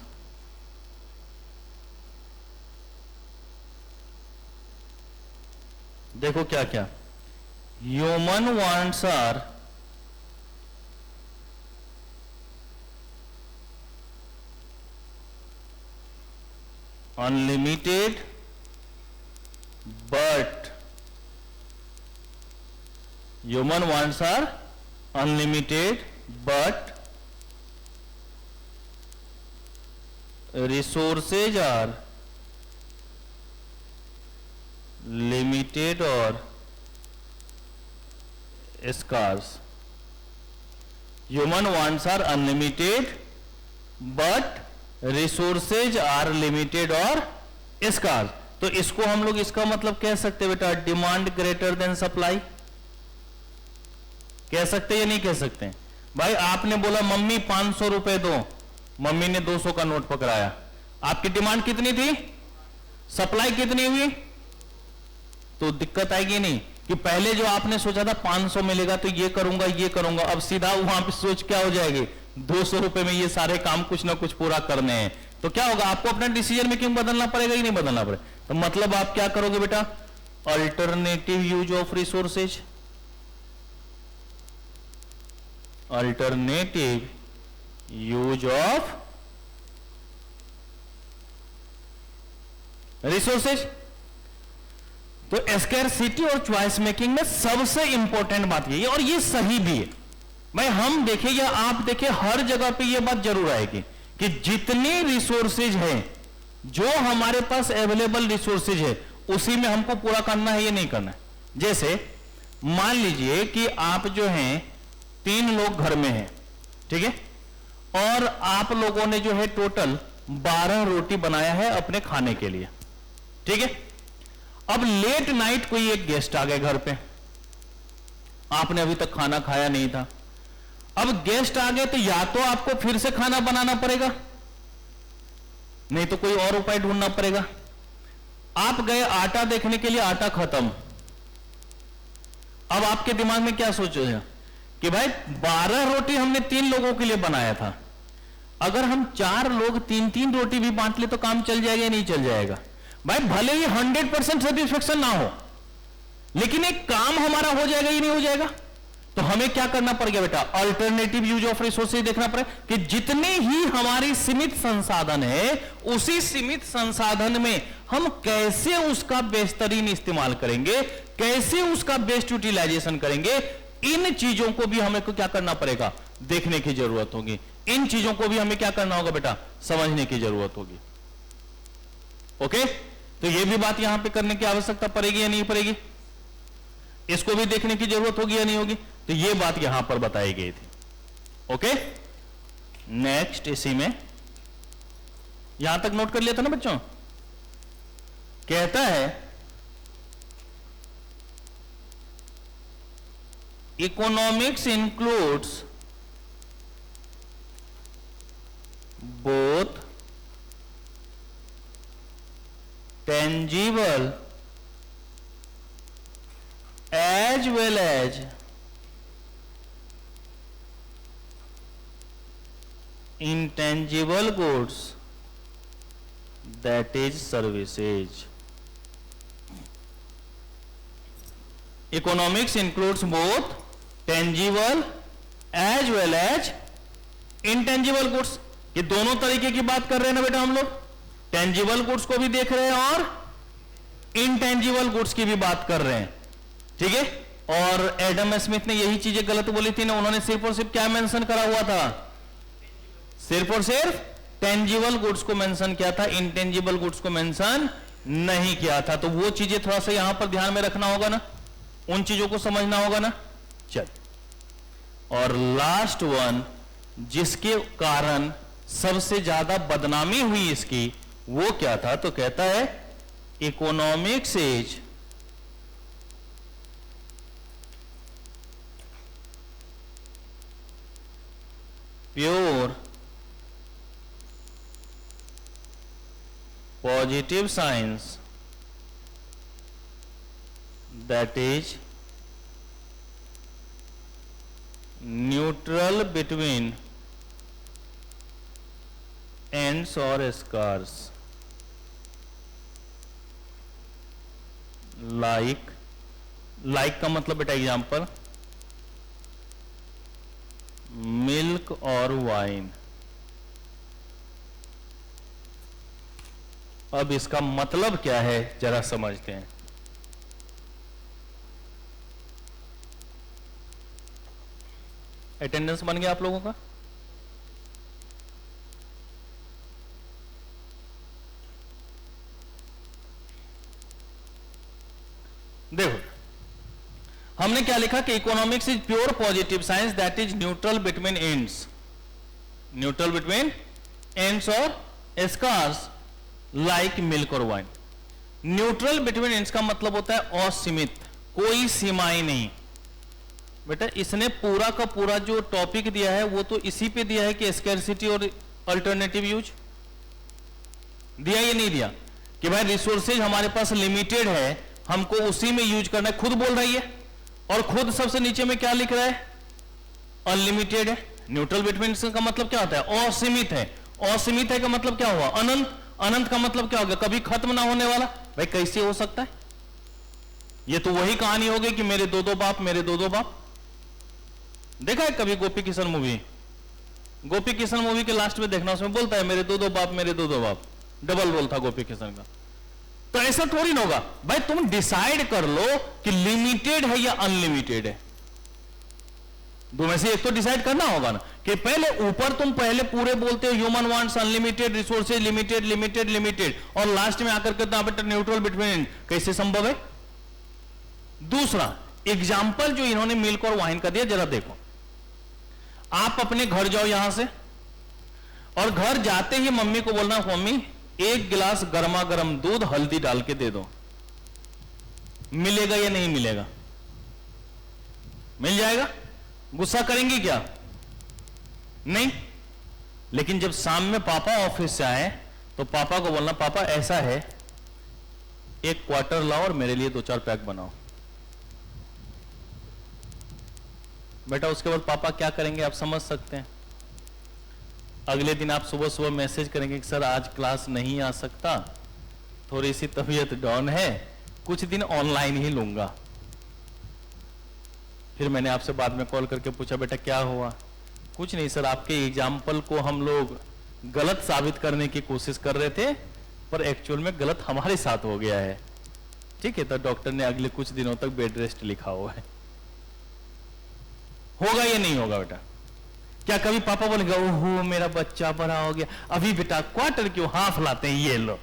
देखो क्या क्या, human wants are unlimited but human wants are unlimited but resources are limited or scarce. Human wants are unlimited but resources are limited or scarce. तो इसको हम लोग इसका मतलब कह सकते हैं बेटा डिमांड ग्रेटर देन सप्लाई. कह सकते या नहीं कह सकते? भाई आपने बोला मम्मी 500 रुपए दो, मम्मी ने 200 का नोट पकड़ाया, आपकी डिमांड कितनी थी? सप्लाई कितनी हुई? तो दिक्कत आएगी नहीं कि पहले जो आपने सोचा था 500 मिलेगा तो ये करूंगा ये करूंगा, अब सीधा वहां पे सोच क्या हो जाएगी 200 रुपए में ये सारे काम कुछ ना कुछ पूरा करने हैं. तो क्या होगा? आपको अपना डिसीजन मेकिंग बदलना पड़ेगा कि नहीं बदलना पड़ेगा? तो मतलब आप क्या करोगे बेटा? Alternative use of resources. Alternative use of resources. तो स्कैरसिटी और चॉइस मेकिंग में सबसे इंपॉर्टेंट बात यही है, और ये सही भी है. भाई हम देखें या आप देखें, हर जगह पे ये बात जरूर आएगी कि जितने रिसोर्सेज हैं, जो हमारे पास अवेलेबल रिसोर्सेज है, उसी में हमको पूरा करना है या नहीं करना है. जैसे मान लीजिए कि आप जो हैं 3 लोग घर में हैं, ठीक है, और आप लोगों ने जो है टोटल 12 रोटी बनाया है अपने खाने के लिए, ठीक है. अब लेट नाइट कोई एक गेस्ट आ गए घर पे, आपने अभी तक खाना खाया नहीं था. अब गेस्ट आ गए तो या तो आपको फिर से खाना बनाना पड़ेगा, नहीं तो कोई और उपाय ढूंढना पड़ेगा. आप गए आटा देखने के लिए, आटा खत्म. अब आपके दिमाग में क्या सोचेगा कि भाई 12 रोटी हमने 3 लोगों के लिए बनाया था, अगर हम 4 लोग 3-3 रोटी भी बांट ले तो काम चल जाएगा या नहीं चल जाएगा? भाई भले ही 100% सेटिस्फेक्शन ना हो, लेकिन एक काम हमारा हो जाएगा या नहीं हो जाएगा? तो हमें क्या करना पड़ेगा बेटा? अल्टरनेटिव यूज ऑफ रिसोर्सेज देखना पड़ेगा कि जितने ही हमारी सीमित संसाधन है, उसी सीमित संसाधन में हम कैसे उसका बेहतरीन इस्तेमाल करेंगे, कैसे उसका बेस्ट यूटिलाइजेशन करेंगे, इन चीजों को भी हमें को क्या करना पड़ेगा, देखने की जरूरत होगी। इन चीजों को भी हमें क्या करना होगा बेटा, समझने की जरूरत होगी। ओके, तो ये भी बात यहां पे करने की आवश्यकता पड़ेगी या नहीं पड़ेगी, इसको भी देखने की जरूरत होगी या नहीं होगी, तो ये बात यहां पर बताई गई थी। ओके, नेक्स्ट इसी में यहां तक नोट कर लिया था ना बच्चों। कहता है economics includes both tangible as well as intangible goods, that is services. Economics includes both tangible as well as intangible goods. ये दोनों तरीके की बात कर रहे हैं ना बेटा हम लोग, टेंजिबल गुड्स को भी देख रहे हैं और इनटेंजिबल गुड्स की भी बात कर रहे हैं, ठीक है। और एडम स्मिथ ने यही चीजें गलत बोली थी ना, उन्होंने सिर्फ और सिर्फ क्या मेंशन करा हुआ था, सिर्फ और सिर्फ टेंजिबल गुड्स को मेंशन किया था, इनटेंजिबल गुड्स को मेंशन नहीं किया था। तो वो चीजें थोड़ा सा यहां पर ध्यान में रखना होगा ना, उन चीजों को समझना होगा ना। चल, और लास्ट वन जिसके कारण सबसे ज्यादा बदनामी हुई इसकी, वो क्या था, तो कहता है economics is pure positive science, that is neutral between ends or scars, like का मतलब बेटा एग्जाम्पल मिल्क और वाइन। अब इसका मतलब क्या है जरा समझते हैं। अटेंडेंस बन गया आप लोगों का? देखो हमने क्या लिखा कि economics is pure positive science that is neutral between ends, neutral between ends और स्कार्स लाइक मिल्क और वाइन। न्यूट्रल बिटवीन एंड्स का मतलब होता है असीमित, कोई सीमाएं नहीं। बेटा इसने पूरा का पूरा जो टॉपिक दिया है वो तो इसी पे दिया है कि स्कैरसिटी और अल्टरनेटिव यूज दिया या नहीं दिया, कि भाई रिसोर्सेज हमारे पास लिमिटेड है, हमको उसी में यूज करना है, खुद बोल रही है। और खुद सबसे नीचे में क्या लिख रहा है, अनलिमिटेड है। न्यूट्रल बिटवीन का मतलब क्या होता है, असीमित है। असीमित है का मतलब क्या हुआ, अनंत। अनंत का मतलब क्या होगा, कभी खत्म ना होने वाला। भाई कैसे हो सकता है, ये तो वही कहानी हो गई कि मेरे दो दो बाप, मेरे दो दो बाप। देखा है कभी गोपी किशन मूवी, गोपी किशन मूवी के लास्ट में देखना, उसमें बोलता है मेरे दो दो बाप, मेरे दो दो बाप, डबल रोल था गोपी किशन का। तो ऐसा थोड़ी ना होगा भाई, तुम डिसाइड कर लो कि लिमिटेड है या अनलिमिटेड है, दो में से एक तो डिसाइड करना होगा ना। कि पहले ऊपर तुम पहले पूरे बोलते हो human wants unlimited, resources limited, limited limited, और लास्ट में आकर के न्यूट्रल बिटवीन, कैसे संभव है। दूसरा एग्जाम्पल जो इन्होंने मिल्क और वाइन का दिया, जरा देखो। आप अपने घर जाओ यहां से, और घर जाते ही मम्मी को बोलना, मम्मी एक गिलास गर्मा गर्म दूध हल्दी डाल के दे दो, मिलेगा या नहीं मिलेगा, मिल जाएगा। गुस्सा करेंगी क्या, नहीं। लेकिन जब शाम में पापा ऑफिस से आए तो पापा को बोलना, पापा ऐसा है एक क्वार्टर लाओ और मेरे लिए 2-4 पैक बनाओ। बेटा उसके बाद पापा क्या करेंगे आप समझ सकते हैं। अगले दिन आप सुबह सुबह मैसेज करेंगे कि सर आज क्लास नहीं आ सकता, थोड़ी सी तबीयत डाउन है, कुछ दिन ऑनलाइन ही लूंगा। फिर मैंने आपसे बाद में कॉल करके पूछा, बेटा क्या हुआ। कुछ नहीं सर, आपके एग्जाम्पल को हम लोग गलत साबित करने की कोशिश कर रहे थे, पर एक्चुअल में गलत हमारे साथ हो गया है। ठीक है, तो डॉक्टर ने अगले कुछ दिनों तक बेड रेस्ट लिखा हुआ है। होगा या नहीं होगा बेटा? क्या कभी पापा बोलेगा ओहो मेरा बच्चा बड़ा हो गया, अभी बेटा क्वार्टर क्यों हाफ लाते हैं, ये लो?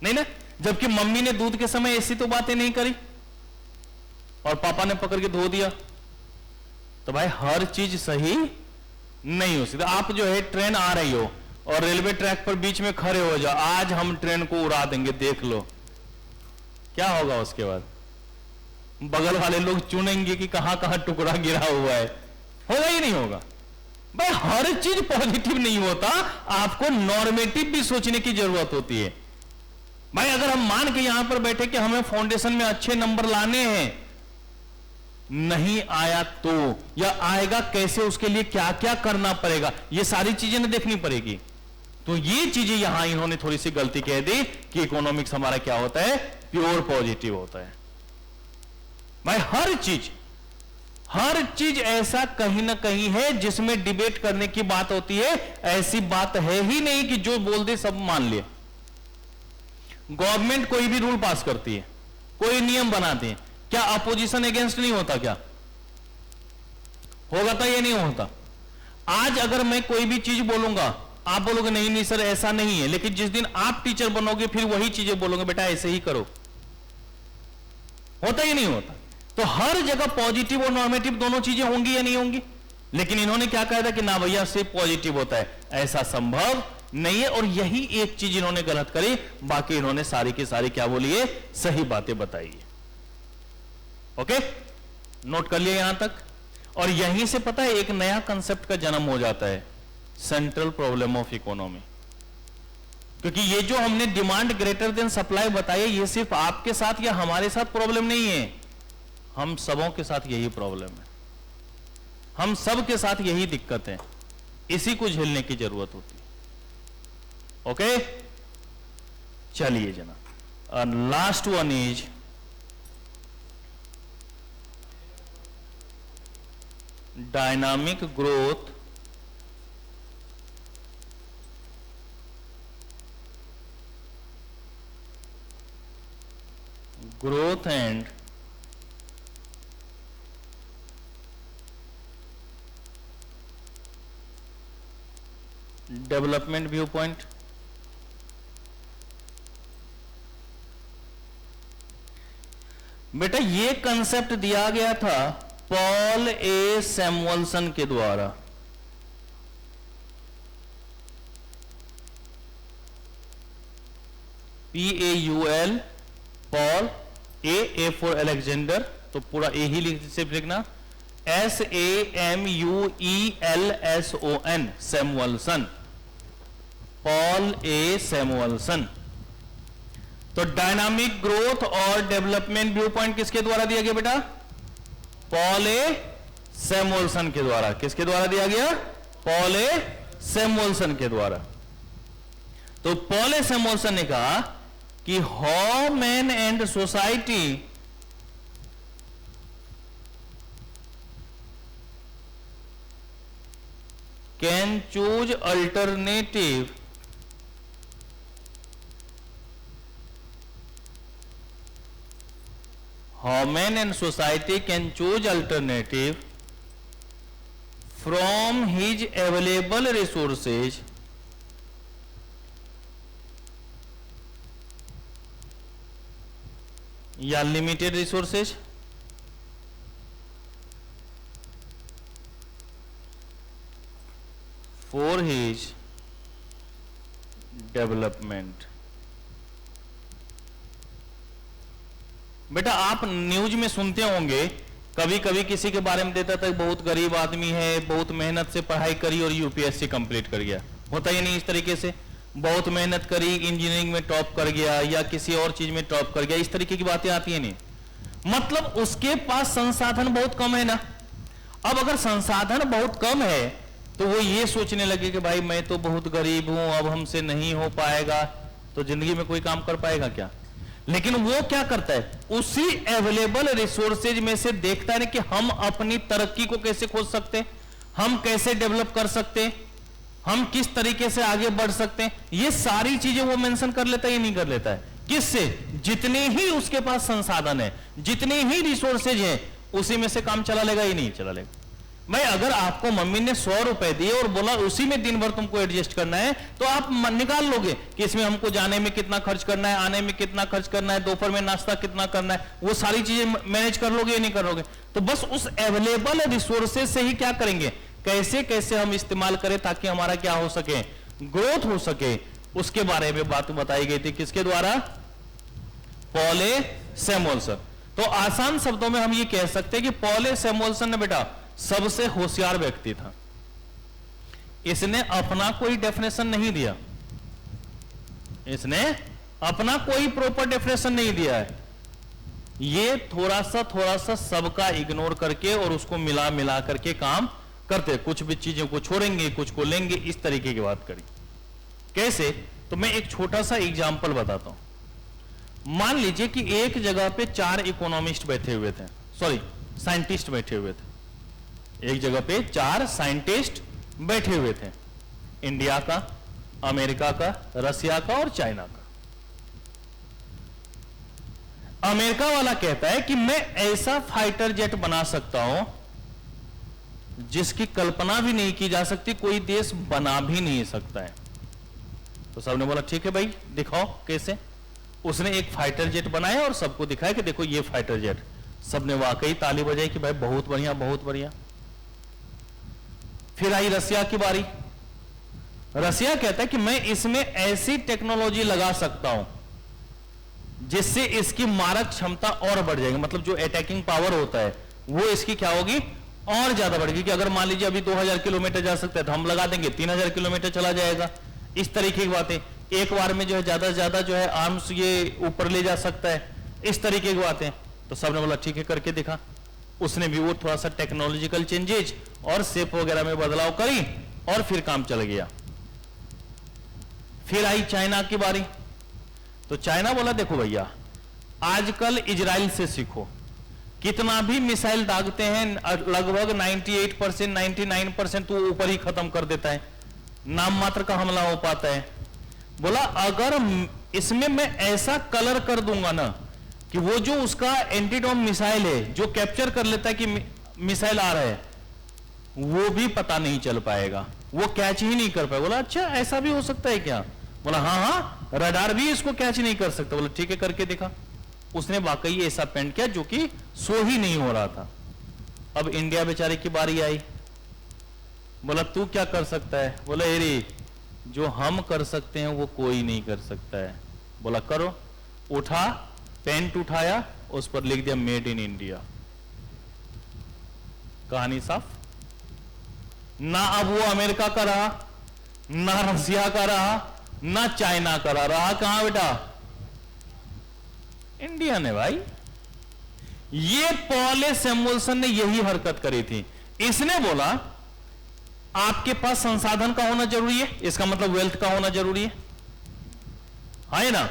नहीं ना। जबकि मम्मी ने दूध के समय ऐसी तो बातें नहीं करी और पापा ने पकड़ के धो दिया। तो भाई हर चीज सही नहीं हो सकती। आप जो है ट्रेन आ रही हो और रेलवे ट्रैक पर बीच में खड़े हो जाओ, आज हम ट्रेन को उड़ा देंगे देख लो, क्या होगा उसके बाद? बगल वाले लोग चुनेंगे कि कहां कहां टुकड़ा गिरा हुआ है, होगा ही नहीं होगा? भाई हर चीज पॉजिटिव नहीं होता, आपको नॉर्मेटिव भी सोचने की जरूरत होती है। भाई अगर हम मान के यहां पर बैठे कि हमें फाउंडेशन में अच्छे नंबर लाने हैं, नहीं आया तो, या आएगा कैसे, उसके लिए क्या क्या करना पड़ेगा, ये सारी चीजें ना देखनी पड़ेगी। तो ये चीजें यहां इन्होंने थोड़ी सी गलती कह दी कि इकोनॉमिक्स हमारा क्या होता है, प्योर पॉजिटिव होता है। भाई हर चीज ऐसा कहीं ना कहीं है जिसमें डिबेट करने की बात होती है। ऐसी बात है ही नहीं कि जो बोल दे सब मान ले। गवर्नमेंट कोई भी रूल पास करती है, कोई नियम बनाती है, क्या अपोजिशन अगेंस्ट नहीं होता? क्या होगा? तो ये नहीं होता। आज अगर मैं कोई भी चीज बोलूंगा, आप बोलोगे नहीं नहीं सर ऐसा नहीं है, लेकिन जिस दिन आप टीचर बनोगे फिर वही चीजें बोलोगे बेटा ऐसे ही करो। होता ही नहीं होता। तो हर जगह पॉजिटिव और नॉर्मेटिव दोनों चीजें होंगी या नहीं होंगी? लेकिन इन्होंने क्या कहा था कि ना भैया सिर्फ पॉजिटिव होता है, ऐसा संभव नहीं है। और यही एक चीज इन्होंने गलत करी, बाकी इन्होंने सारी की सारी क्या बोली है, सही बातें बताई है। ओके, नोट कर लिया यहां तक। और यहीं से पता है एक नया कंसेप्ट का जन्म हो जाता है, सेंट्रल प्रॉब्लम ऑफ इकोनॉमी। क्योंकि ये जो हमने डिमांड ग्रेटर देन सप्लाई बताई, ये सिर्फ आपके साथ या हमारे साथ प्रॉब्लम नहीं है, हम सबों के साथ यही प्रॉब्लम है। हम सब के साथ यही दिक्कत है, इसी को झेलने की जरूरत होती है। ओके, चलिए जना, last one is dynamic growth and development view point. बेटा ये कंसेप्ट दिया गया था पॉल ए सैमुअल्सन के द्वारा। PAUL, Paul, A for Alexander, तो पूरा ए ही सिर्फ लिखना, SAMUELSON, सैमुअल्सन, पॉल ए सैमुअल्सन। तो डायनामिक ग्रोथ और डेवलपमेंट व्यू पॉइंट किसके द्वारा दिया गया बेटा? पॉल ए सैमुअल्सन के द्वारा। किसके द्वारा दिया गया? पॉल ए सैमुअल्सन के द्वारा। तो पॉल ए सैमुअल्सन ने कहा कि how man and society can choose alternative how man and society can choose alternative from his available resources या limited resources for his development। बेटा आप न्यूज में सुनते होंगे, कभी कभी किसी के बारे में देता था बहुत गरीब आदमी है, बहुत मेहनत से पढ़ाई करी और यूपीएससी कंप्लीट कर गया। होता ही नहीं इस तरीके से, बहुत मेहनत करी इंजीनियरिंग में टॉप कर गया या किसी और चीज में टॉप कर गया, इस तरीके की बातें आती है नहीं। मतलब उसके पास संसाधन बहुत कम है ना। अब अगर संसाधन बहुत कम है तो वो ये सोचने लगे कि भाई मैं तो बहुत गरीब हूं, अब हमसे नहीं हो पाएगा, तो जिंदगी में कोई काम कर पाएगा क्या? लेकिन वो क्या करता है, उसी अवेलेबल रिसोर्सेज में से देखता है कि हम अपनी तरक्की को कैसे खोज सकते हैं, हम कैसे डेवलप कर सकते हैं, हम किस तरीके से आगे बढ़ सकते हैं। ये सारी चीजें वो मेंशन कर लेता है या नहीं कर लेता है? किससे? जितने ही उसके पास संसाधन है, जितने ही रिसोर्सेज है, उसी में से काम चला लेगा या नहीं चला लेगा? भाई अगर आपको मम्मी ने 100 रुपए दिए और बोला उसी में दिन भर तुमको एडजस्ट करना है, तो आप निकाल लोगे कि इसमें हमको जाने में कितना खर्च करना है, आने में कितना खर्च करना है, दोपहर में नाश्ता कितना करना है, वो सारी चीजें मैनेज कर लोगे या नहीं करोगे? तो बस उस अवेलेबल रिसोर्सेज से ही क्या करेंगे, कैसे कैसे हम इस्तेमाल करें ताकि हमारा क्या हो सके, ग्रोथ हो सके, उसके बारे में बात बताई गई थी। किसके द्वारा? पॉले सैमुअल्सन। तो आसान शब्दों में हम ये कह सकते हैं कि पॉले सैमुअल्सन ने बेटा सबसे होशियार व्यक्ति था। इसने अपना कोई डेफिनेशन नहीं दिया, इसने अपना कोई प्रॉपर डेफिनेशन नहीं दिया है। ये थोड़ा सा सबका इग्नोर करके और उसको मिला मिला करके काम करते, कुछ भी चीजों को छोड़ेंगे, कुछ को लेंगे, इस तरीके की बात करी। कैसे? तो मैं एक छोटा सा एग्जांपल बताता हूं। मान लीजिए कि एक जगह पे 4 इकोनॉमिस्ट बैठे हुए थे, सॉरी साइंटिस्ट बैठे हुए थे। एक जगह पे 4 साइंटिस्ट बैठे हुए थे, इंडिया का, अमेरिका का, रसिया का और चाइना का। अमेरिका वाला कहता है कि मैं ऐसा फाइटर जेट बना सकता हूं जिसकी कल्पना भी नहीं की जा सकती, कोई देश बना भी नहीं सकता है। तो सबने बोला ठीक है भाई दिखाओ कैसे। उसने एक फाइटर जेट बनाया और सबको दिखाया कि देखो ये फाइटर जेट। सबने वाकई ताली बजाई कि भाई बहुत बढ़िया बहुत बढ़िया। फिर आई रसिया की बारी। रसिया कहता है कि मैं इसमें ऐसी टेक्नोलॉजी लगा सकता हूं जिससे इसकी मारक क्षमता और बढ़ जाएगी, मतलब जो अटैकिंग पावर होता है वो इसकी क्या होगी, और ज्यादा बढ़ेगी। कि अगर मान लीजिए अभी 2000 किलोमीटर जा सकता है तो हम लगा देंगे 3000 किलोमीटर चला जाएगा। इस तरीके की बातें, एक बार में जो है ज्यादा से ज्यादा जो है आर्म्स ये ऊपर ले जा सकता है, इस तरीके की बातें। तो सबने बोला ठीक है करके दिखा। उसने भी वो थोड़ा सा टेक्नोलॉजिकल चेंजेज और शेप वगैरह में बदलाव करी और फिर काम चल गया। फिर आई चाइना की बारी। तो चाइना बोला देखो भैया आजकल इजराइल से सीखो, कितना भी मिसाइल दागते हैं लगभग 98% 99% तो ऊपर ही खत्म कर देता है, नाम मात्र का हमला हो पाता है। बोला अगर इसमें मैं ऐसा कलर कर दूंगा ना कि वो जो उसका एंटीडोम मिसाइल है जो कैप्चर कर लेता है कि मिसाइल आ रहा है, वो भी पता नहीं चल पाएगा, वो कैच ही नहीं कर पाएगा। बोला अच्छा ऐसा भी हो सकता है क्या? बोला हाँ हाँ रडार भी इसको कैच नहीं कर सकता। बोला ठीक है करके दिखा। उसने वाकई ऐसा पेंट किया जो कि सो ही नहीं हो रहा था। अब इंडिया बेचारे की बारी आई। बोला तू क्या कर सकता है? बोला अरे जो हम कर सकते हैं वो कोई नहीं कर सकता है। बोला करो। उठा, पेंट उठाया, उस पर लिख दिया मेड इन इंडिया। कहानी साफ। ना अब वो अमेरिका का रहा, ना रसिया का रहा, ना चाइना का रहा कहां बेटा? इंडिया ने भाई। ये पॉले सैमुअल्सन ने यही हरकत करी थी। इसने बोला आपके पास संसाधन का होना जरूरी है, इसका मतलब वेल्थ का होना जरूरी है ना?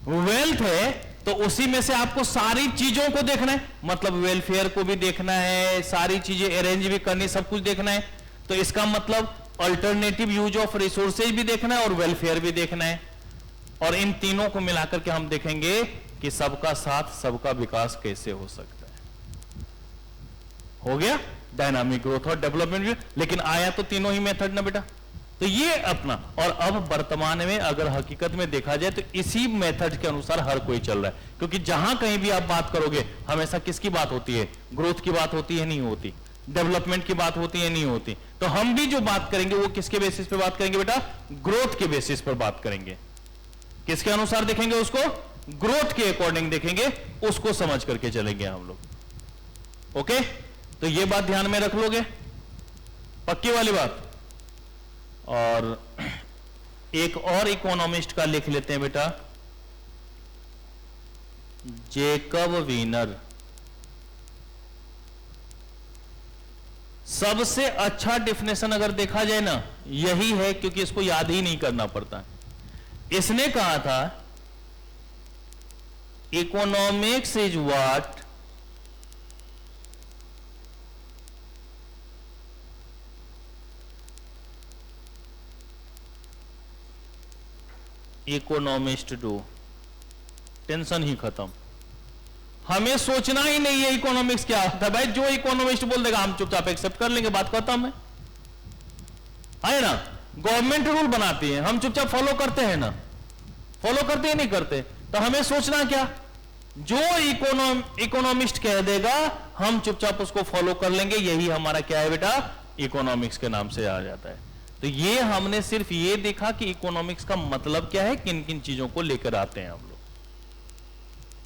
वेल्थ है तो उसी में से आपको सारी चीजों को देखना है, मतलब वेलफेयर को भी देखना है, सारी चीजें अरेंज भी करनी, सब कुछ देखना है। तो इसका मतलब अल्टरनेटिव यूज ऑफ रिसोर्सेज भी देखना है और वेलफेयर भी देखना है। और इन तीनों को मिलाकर के हम देखेंगे कि सबका साथ सबका विकास कैसे हो सकता है। हो गया डायनामिक ग्रोथ और डेवलपमेंट भी, लेकिन आया तो तीनों ही मेथड ना बेटा। तो ये अपना, और अब वर्तमान में अगर हकीकत में देखा जाए तो इसी मेथड के अनुसार हर कोई चल रहा है। क्योंकि जहां कहीं भी आप बात करोगे हमेशा किसकी बात होती है? ग्रोथ की बात होती है, नहीं होती? डेवलपमेंट की बात होती है, नहीं होती? तो हम भी जो बात करेंगे वो किसके बेसिस पे बात करेंगे बेटा? ग्रोथ के बेसिस पर बात करेंगे। किसके अनुसार देखेंगे उसको? ग्रोथ के अकॉर्डिंग देखेंगे, उसको समझ करके चलेंगे हम लोग। ओके, तो ये बात ध्यान में रख लोगे, पक्की वाली बात। और एक और इकोनॉमिस्ट का लिख लेते हैं बेटा, जेकब वीनर। सबसे अच्छा डेफिनेशन अगर देखा जाए ना यही है, क्योंकि इसको याद ही नहीं करना पड़ता। इसने कहा था economics is what economist do. Tension ही खत्म। हमें सोचना ही नहीं है इकोनॉमिक्स क्या होता है। भाई जो इकोनॉमिस्ट बोल देगा हम चुपचाप एक्सेप्ट कर लेंगे, बात खत्म है ना। गवर्नमेंट रूल बनाती है, हम चुपचाप फॉलो करते हैं ना, फॉलो करते ही नहीं करते। तो हमें सोचना क्या, जो इकोनॉमिस्ट कह देगा हम चुपचाप उसको फॉलो कर लेंगे। यही हमारा क्या है बेटा, इकोनॉमिक्स के नाम से आ जाता है। तो ये हमने सिर्फ ये देखा कि इकोनॉमिक्स का मतलब क्या है, किन किन चीजों को लेकर आते हैं हम लोग।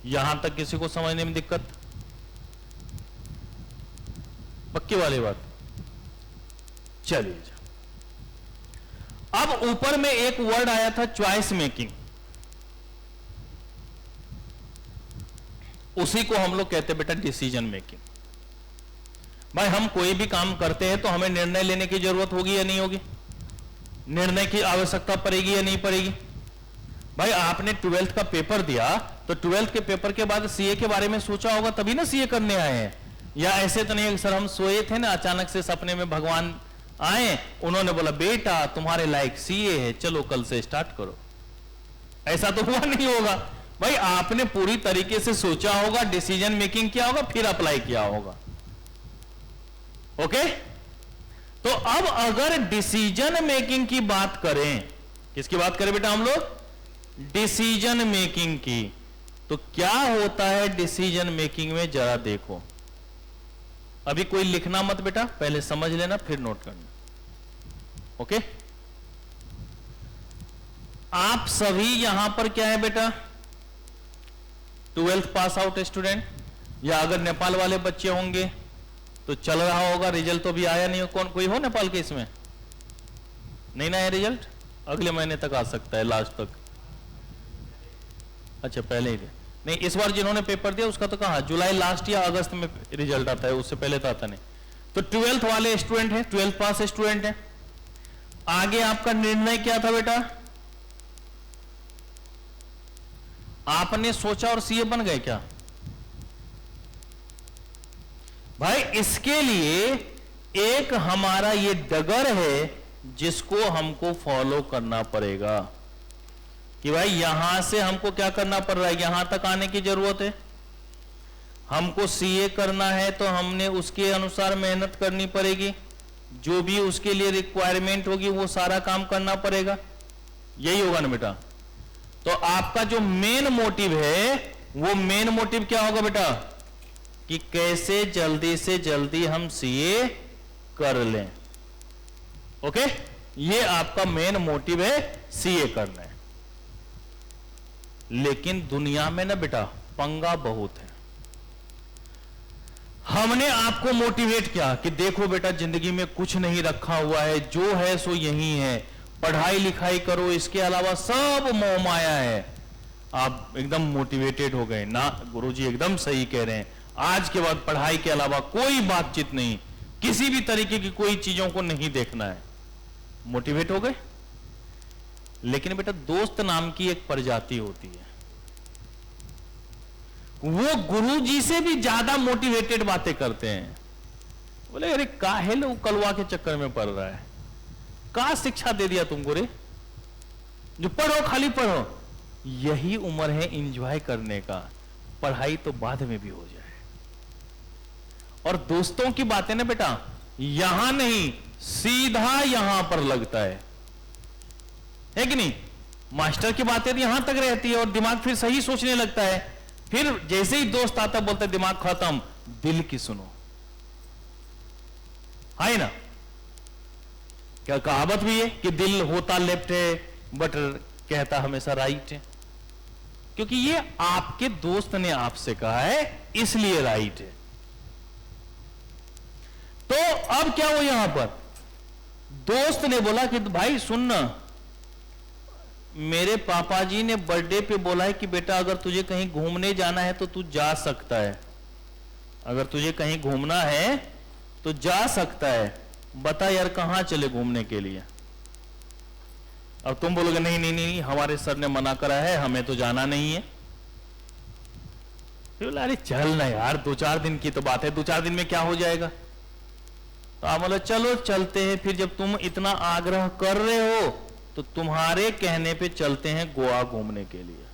यहां तक किसी को समझने में दिक्कत, पक्की वाली बात। चलिए, अब ऊपर में एक वर्ड आया था चॉइस मेकिंग, उसी को हम लोग कहते बेटा डिसीजन मेकिंग। भाई हम कोई भी काम करते हैं तो हमें निर्णय लेने की जरूरत होगी या नहीं होगी, निर्णय की आवश्यकता पड़ेगी या नहीं पड़ेगी। भाई आपने 12th का पेपर दिया तो 12th के पेपर के बाद सीए के बारे में सोचा होगा, तभी ना सीए करने आए हैं। या ऐसे तो नहीं सर हम सोए थे ना, अचानक से सपने में भगवान आए, उन्होंने बोला बेटा तुम्हारे लायक सीए है, चलो कल से स्टार्ट करो। ऐसा तो हुआ नहीं होगा। भाई आपने पूरी तरीके से सोचा होगा, डिसीजन मेकिंग किया होगा, फिर अप्लाई किया होगा। ओके, तो अब अगर डिसीजन मेकिंग की बात करें, किसकी बात करें बेटा हम लोग, डिसीजन मेकिंग की, तो क्या होता है डिसीजन मेकिंग में जरा देखो। अभी कोई लिखना मत बेटा, पहले समझ लेना फिर नोट करना। ओके, आप सभी यहां पर क्या है बेटा, 12th पास आउट स्टूडेंट, या अगर नेपाल वाले बच्चे होंगे तो चल रहा होगा, रिजल्ट तो भी आया नहीं हो। कौन कोई हो नेपाल के इसमें, नहीं ना है रिजल्ट, अगले महीने तक आ सकता है, लास्ट तक। अच्छा पहले ही नहीं, इस बार जिन्होंने पेपर दिया उसका तो कहा जुलाई लास्ट या अगस्त में रिजल्ट आता है, उससे पहले तो आता नहीं। तो 12th वाले स्टूडेंट हैं, 12th पास स्टूडेंट हैं। आगे आपका निर्णय क्या था बेटा, आपने सोचा और सीए बन गए क्या। भाई इसके लिए एक हमारा ये डगर है जिसको हमको फॉलो करना पड़ेगा कि भाई यहां से हमको क्या करना पड़ रहा है, यहां तक आने की जरूरत है। हमको सीए करना है तो हमने उसके अनुसार मेहनत करनी पड़ेगी, जो भी उसके लिए रिक्वायरमेंट होगी वो सारा काम करना पड़ेगा। यही होगा ना बेटा। तो आपका जो मेन मोटिव है, वो मेन मोटिव क्या होगा बेटा, कि कैसे जल्दी से जल्दी हम सीए कर लें। ओके, ये आपका मेन मोटिव है, सीए करना है। लेकिन दुनिया में ना बेटा पंगा बहुत है। हमने आपको मोटिवेट किया कि देखो बेटा जिंदगी में कुछ नहीं रखा हुआ है, जो है सो यही है, पढ़ाई लिखाई करो, इसके अलावा सब मोह माया है। आप एकदम मोटिवेटेड हो गए ना, गुरुजी एकदम सही कह रहे हैं, आज के बाद पढ़ाई के अलावा कोई बातचीत नहीं, किसी भी तरीके की कोई चीजों को नहीं देखना है, मोटिवेट हो गए। लेकिन बेटा दोस्त नाम की एक प्रजाति होती है, वो गुरुजी से भी ज्यादा मोटिवेटेड बातें करते हैं। बोले अरे काहे लो कलवा के चक्कर में पड़ रहा है, का शिक्षा दे दिया तुमको रे, जो पढ़ो खाली पढ़ो। यही उम्र है एंजॉय करने का, पढ़ाई तो बाद में भी हो जाए। और दोस्तों की बातें ना बेटा यहां नहीं, सीधा यहां पर लगता है कि नहीं। मास्टर की बातें यहां तक रहती है और दिमाग फिर सही सोचने लगता है। फिर जैसे ही दोस्त आता बोलता है दिमाग खत्म, दिल की सुनो, है ना। क्या कहावत भी है कि दिल होता लेफ्ट है बट कहता हमेशा राइट है, क्योंकि ये आपके दोस्त ने आपसे कहा है इसलिए राइट है। तो अब क्या हो, यहां पर दोस्त ने बोला कि भाई सुनना, मेरे पापा जी ने बर्थडे पे बोला है कि बेटा अगर तुझे कहीं घूमने जाना है तो तू जा सकता है, अगर तुझे कहीं घूमना है तो जा सकता है, बता यार कहां चले घूमने के लिए। अब तुम बोलोगे नहीं नहीं नहीं हमारे सर ने मना करा है, हमें तो जाना नहीं है। तो बोला अरे चल ना यार, 2-4 दिन की तो बात है, 2-4 दिन में क्या हो जाएगा। तो आप बोला चलो चलते हैं। फिर जब तुम इतना आग्रह कर रहे हो तो तुम्हारे कहने पे चलते हैं गोवा घूमने के लिए।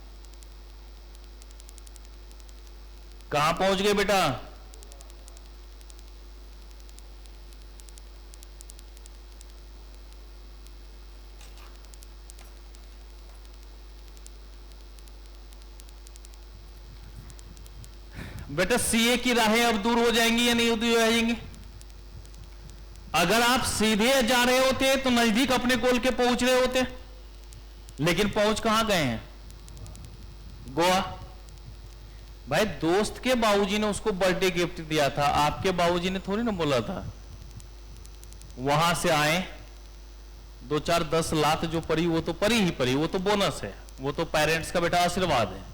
कहां पहुंच गए बेटा? बेटा सीए की राहें अब दूर हो जाएंगी या नहीं दूर हो जाएंगी? अगर आप सीधे जा रहे होते तो नजदीक अपने गोल के पहुंच रहे होते, लेकिन पहुंच कहां गए हैं? गोवा। भाई दोस्त के बाबूजी ने उसको बर्थडे गिफ्ट दिया था, आपके बाबूजी ने थोड़ी ना बोला था। वहां से आए, 2-4-10 लाख जो पड़ी वो तो पड़ी ही पड़ी, वो तो बोनस है, वो तो पेरेंट्स का बेटा आशीर्वाद है।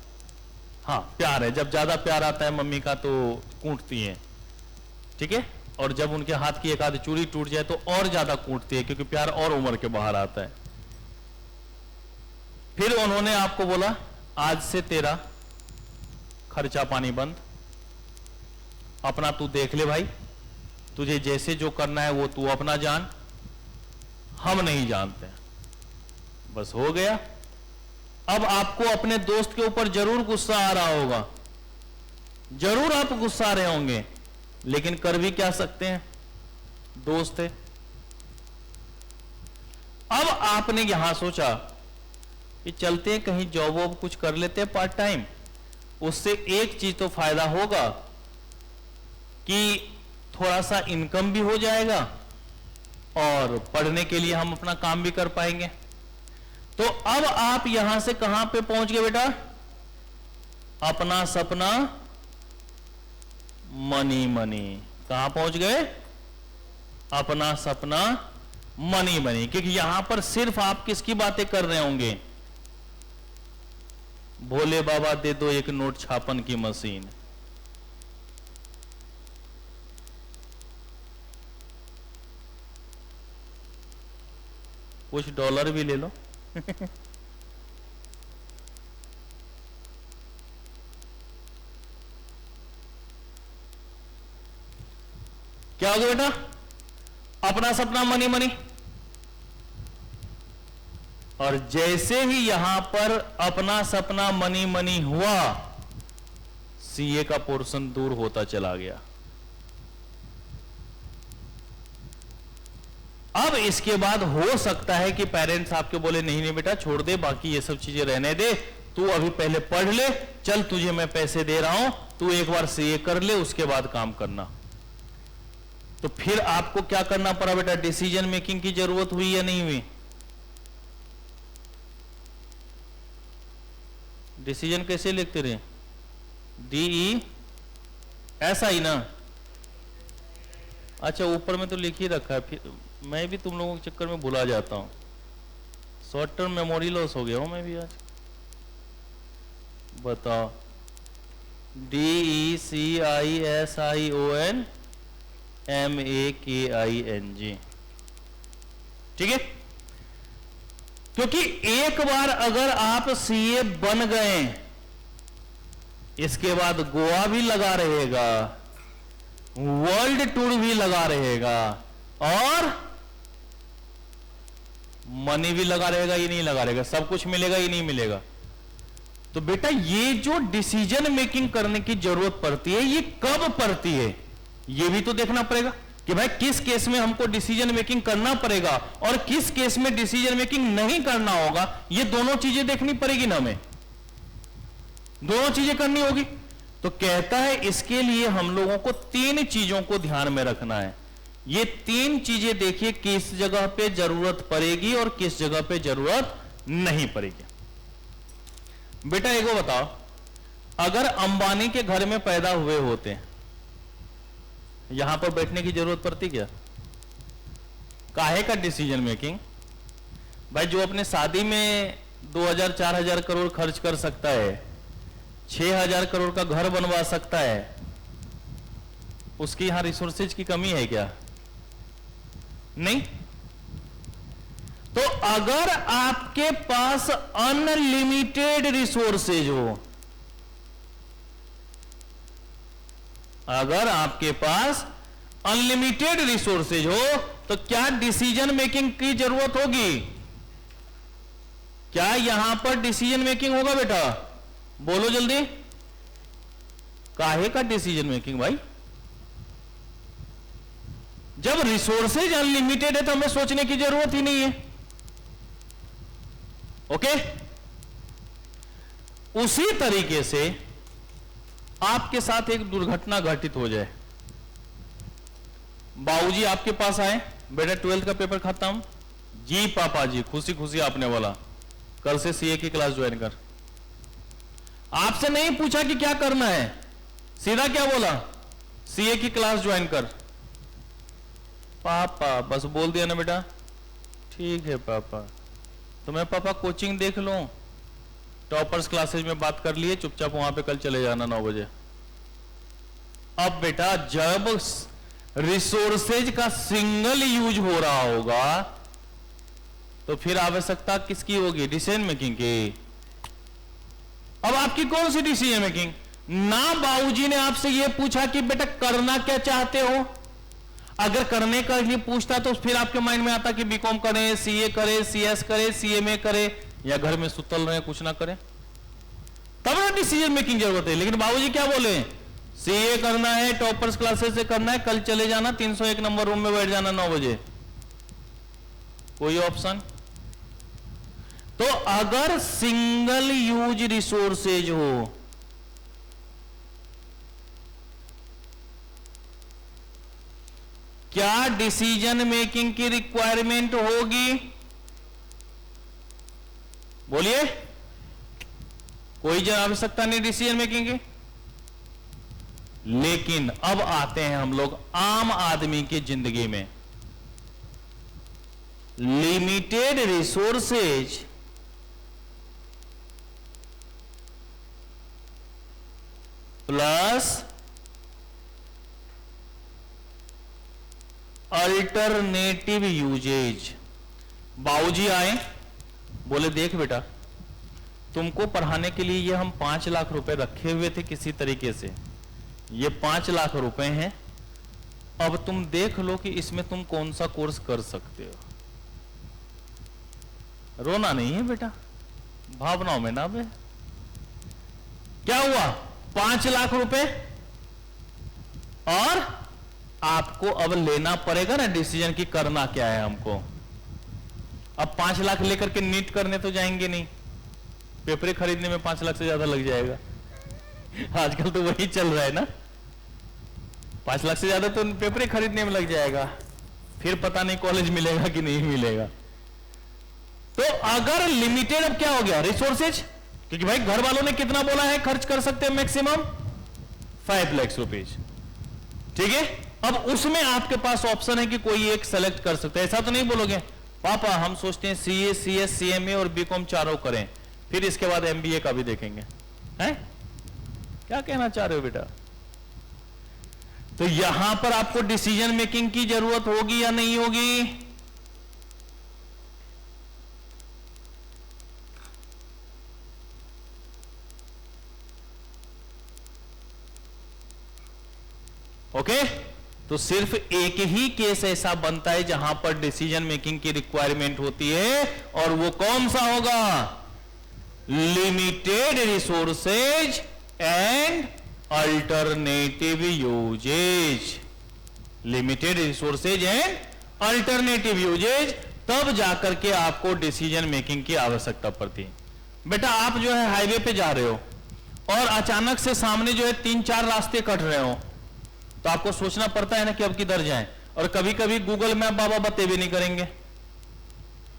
हाँ प्यार है, जब ज्यादा प्यार आता है मम्मी का तो कूटती है, ठीक है, और जब उनके हाथ की एक आध चूड़ी टूट जाए तो और ज्यादा कूटती है, क्योंकि प्यार और उम्र के बाहर आता है। फिर उन्होंने आपको बोला आज से तेरा खर्चा पानी बंद, अपना तू देख ले भाई, तुझे जैसे जो करना है वो तू अपना जान, हम नहीं जानते। बस हो गया। अब आपको अपने दोस्त के ऊपर जरूर गुस्सा आ रहा होगा, जरूर आप गुस्सा रहे होंगे, लेकिन कर भी क्या सकते हैं, दोस्त है। अब आपने यहां सोचा कि चलते हैं कहीं जॉब वॉब कुछ कर लेते हैं पार्ट टाइम, उससे एक चीज तो फायदा होगा कि थोड़ा सा इनकम भी हो जाएगा और पढ़ने के लिए हम अपना काम भी कर पाएंगे। तो अब आप यहां से कहां पे पहुंच गए बेटा? अपना सपना मनी मनी। कहां पहुंच गए? अपना सपना मनी मनी। क्योंकि यहां पर सिर्फ आप किसकी बातें कर रहे होंगे? भोले बाबा दे दो एक नोट छापन की मशीन। कुछ डॉलर भी ले लो। क्या हो गया बेटा? अपना सपना मनी मनी। और जैसे ही यहां पर अपना सपना मनी मनी हुआ, सीए का पोर्शन दूर होता चला गया। अब इसके बाद हो सकता है कि पेरेंट्स आपके बोले नहीं नहीं बेटा छोड़ दे, बाकी ये सब चीजें रहने दे, तू अभी पहले पढ़ ले, चल तुझे मैं पैसे दे रहा हूं, तू एक बार सीए कर ले उसके बाद काम करना। तो फिर आपको क्या करना पड़ा बेटा? डिसीजन मेकिंग की जरूरत हुई या नहीं हुई? डिसीजन कैसे लिखते रहे? DE ऐसा ही ना? अच्छा ऊपर में तो लिख ही रखा है, फिर मैं भी तुम लोगों के चक्कर में भुला जाता हूं। शॉर्ट टर्म मेमोरी लॉस हो गया हूं मैं भी आज। बताओ, DECISIONMAKING, ठीक है। क्योंकि एक बार अगर आप सीए बन गए, इसके बाद गोवा भी लगा रहेगा, वर्ल्ड टूर भी लगा रहेगा, और मनी भी लगा रहेगा। ये नहीं लगा रहेगा, सब कुछ मिलेगा, ये नहीं मिलेगा। तो बेटा ये जो डिसीजन मेकिंग करने की जरूरत पड़ती है, ये कब पड़ती है, ये भी तो देखना पड़ेगा कि भाई किस केस में हमको डिसीजन मेकिंग करना पड़ेगा और किस केस में डिसीजन मेकिंग नहीं करना होगा। ये दोनों चीजें देखनी पड़ेगी ना, हमें दोनों चीजें करनी होगी। तो कहता है इसके लिए हम लोगों को 3 चीजों को ध्यान में रखना है। ये 3 चीजें देखिए किस जगह पे जरूरत पड़ेगी और किस जगह पे जरूरत नहीं पड़ेगी। बेटा एक वो बताओ, अगर अंबानी के घर में पैदा हुए होते, यहां पर बैठने की जरूरत पड़ती क्या? काहे का डिसीजन मेकिंग? भाई जो अपने शादी में 2000-4000 करोड़ खर्च कर सकता है, 6000 करोड़ का घर बनवा सकता है, उसकी यहां रिसोर्सेज की कमी है क्या? नहीं। तो अगर आपके पास अनलिमिटेड रिसोर्सेज हो, अगर आपके पास अनलिमिटेड रिसोर्सेज हो, तो क्या डिसीजन मेकिंग की जरूरत होगी? क्या यहां पर डिसीजन मेकिंग होगा बेटा? बोलो जल्दी। काहे का डिसीजन मेकिंग भाई? जब रिसोर्सेज अनलिमिटेड है तो हमें सोचने की जरूरत ही नहीं है। ओके? उसी तरीके से आपके साथ एक दुर्घटना घटित हो जाए, बाबूजी आपके पास आए, बेटा 12th का पेपर खत्म, जी पापा जी, खुशी खुशी आपने बोला कल से सीए की क्लास ज्वाइन कर। आपसे नहीं पूछा कि क्या करना है, सीधा क्या बोला, सीए की क्लास ज्वाइन कर। पापा बस बोल दिया ना बेटा, ठीक है पापा, तो मैं पापा कोचिंग देख लूं, टॉपर्स क्लासेज में बात कर लिए, चुपचाप वहां पे कल चले जाना 9 बजे। अब बेटा जब रिसोर्सेज का सिंगल यूज हो रहा होगा तो फिर आवश्यकता किसकी होगी? डिसीजन मेकिंग की। अब आपकी कौन सी डिसीजन मेकिंग? ना बाबूजी ने आपसे यह पूछा कि बेटा करना क्या चाहते हो, अगर करने का लिए पूछता तो फिर आपके माइंड में आता कि बीकॉम करें, सीए करें, सीएस करें, सीएमए करें, या घर में सुतल रहे कुछ ना करें, तब ना डिसीजन मेकिंग जरूरत है। लेकिन बाबूजी क्या बोले, सीए करना है, टॉपर्स क्लासेस से करना है, कल चले जाना, 301 नंबर रूम में बैठ जाना 9 बजे। कोई ऑप्शन? तो अगर सिंगल यूज रिसोर्सेज हो, क्या डिसीजन मेकिंग की रिक्वायरमेंट होगी? बोलिए, कोई आवश्यकता नहीं डिसीजन मेकिंग की। लेकिन अब आते हैं हम लोग आम आदमी की जिंदगी में। Limited resources plus alternative uses. बाबूजी आए, बोले देख बेटा, तुमको पढ़ाने के लिए ये हम 5 लाख रुपए रखे हुए थे किसी तरीके से, ये 5 लाख रुपए हैं, अब तुम देख लो कि इसमें तुम कौन सा कोर्स कर सकते हो। रोना नहीं है बेटा, भावनाओं में ना बे। क्या हुआ, 5 लाख रुपए, और आपको अब लेना पड़ेगा ना डिसीजन की करना क्या है हमको। अब 5 लाख लेकर के नीट करने तो जाएंगे नहीं, पेपरे खरीदने में 5 लाख से ज्यादा लग जाएगा। आजकल तो वही चल रहा है ना, 5 लाख से ज्यादा तो पेपरे खरीदने में लग जाएगा, फिर पता नहीं कॉलेज मिलेगा कि नहीं मिलेगा। तो अगर लिमिटेड, अब क्या हो गया रिसोर्सेज, क्योंकि भाई घर वालों ने कितना बोला है खर्च कर सकते हैं मैक्सिमम 5 लाख रुपीज, ठीक है। अब उसमें आपके पास ऑप्शन है कि कोई एक सेलेक्ट कर सकते हैं। ऐसा तो नहीं बोलोगे पापा हम सोचते हैं सीए, सीएस, सीएमए और बीकॉम चारों करें, फिर इसके बाद एमबीए का भी देखेंगे, हैं? क्या कहना चाह रहे हो बेटा? तो यहां पर आपको डिसीजन मेकिंग की जरूरत होगी या नहीं होगी? ओके, तो सिर्फ एक ही केस ऐसा बनता है जहां पर डिसीजन मेकिंग की रिक्वायरमेंट होती है, और वो कौन सा होगा? Limited resources and alternative uses. Limited resources and alternative uses, तब जाकर के आपको डिसीजन मेकिंग की आवश्यकता पड़ती है। बेटा आप जो है हाईवे पे जा रहे हो और अचानक से सामने जो है 3-4 रास्ते कट रहे हो, तो आपको सोचना पड़ता है ना कि अब किधर जाएं, और कभी कभी गूगल मैप बाबा बते भी नहीं करेंगे,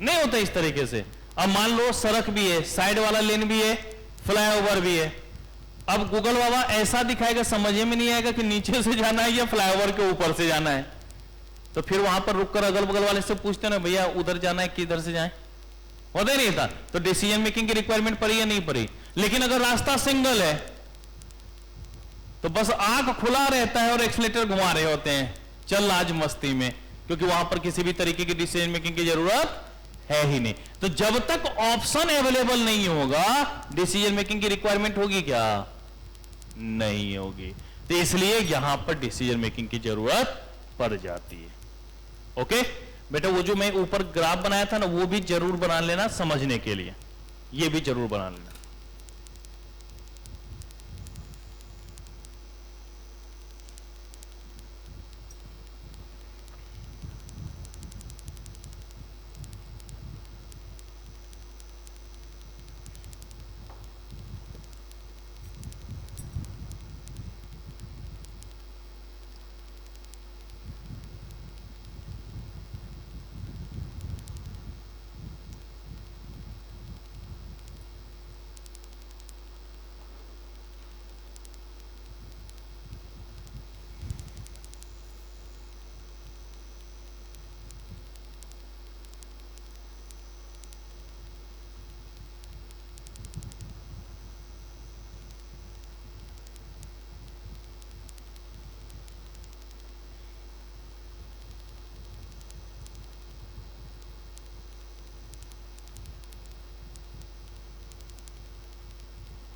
नहीं होता इस तरीके से। अब मान लो सड़क भी है, साइड वाला लेन भी है, फ्लाईओवर भी है, अब गूगल बाबा ऐसा दिखाएगा समझ में नहीं आएगा कि नीचे से जाना है या फ्लाईओवर के ऊपर से जाना है, तो फिर वहां पर रुककर अगल बगल वाले से पूछते ना भैया उधर जाना है कि इधर से जाए, होता ही नहीं था। तो डिसीजन मेकिंग की रिक्वायरमेंट पड़ी या नहीं पड़ी? लेकिन अगर रास्ता सिंगल है तो बस आंख खुला रहता है और एक्सीलेटर घुमा रहे होते हैं, चल आज मस्ती में, क्योंकि वहां पर किसी भी तरीके की डिसीजन मेकिंग की जरूरत है ही नहीं। तो जब तक ऑप्शन अवेलेबल नहीं होगा डिसीजन मेकिंग की रिक्वायरमेंट होगी क्या? नहीं होगी। तो इसलिए यहां पर डिसीजन मेकिंग की जरूरत पड़ जाती है। ओके बेटा, वो जो मैं ऊपर ग्राफ बनाया था ना, वो भी जरूर बना लेना समझने के लिए, ये भी जरूर बना लेना।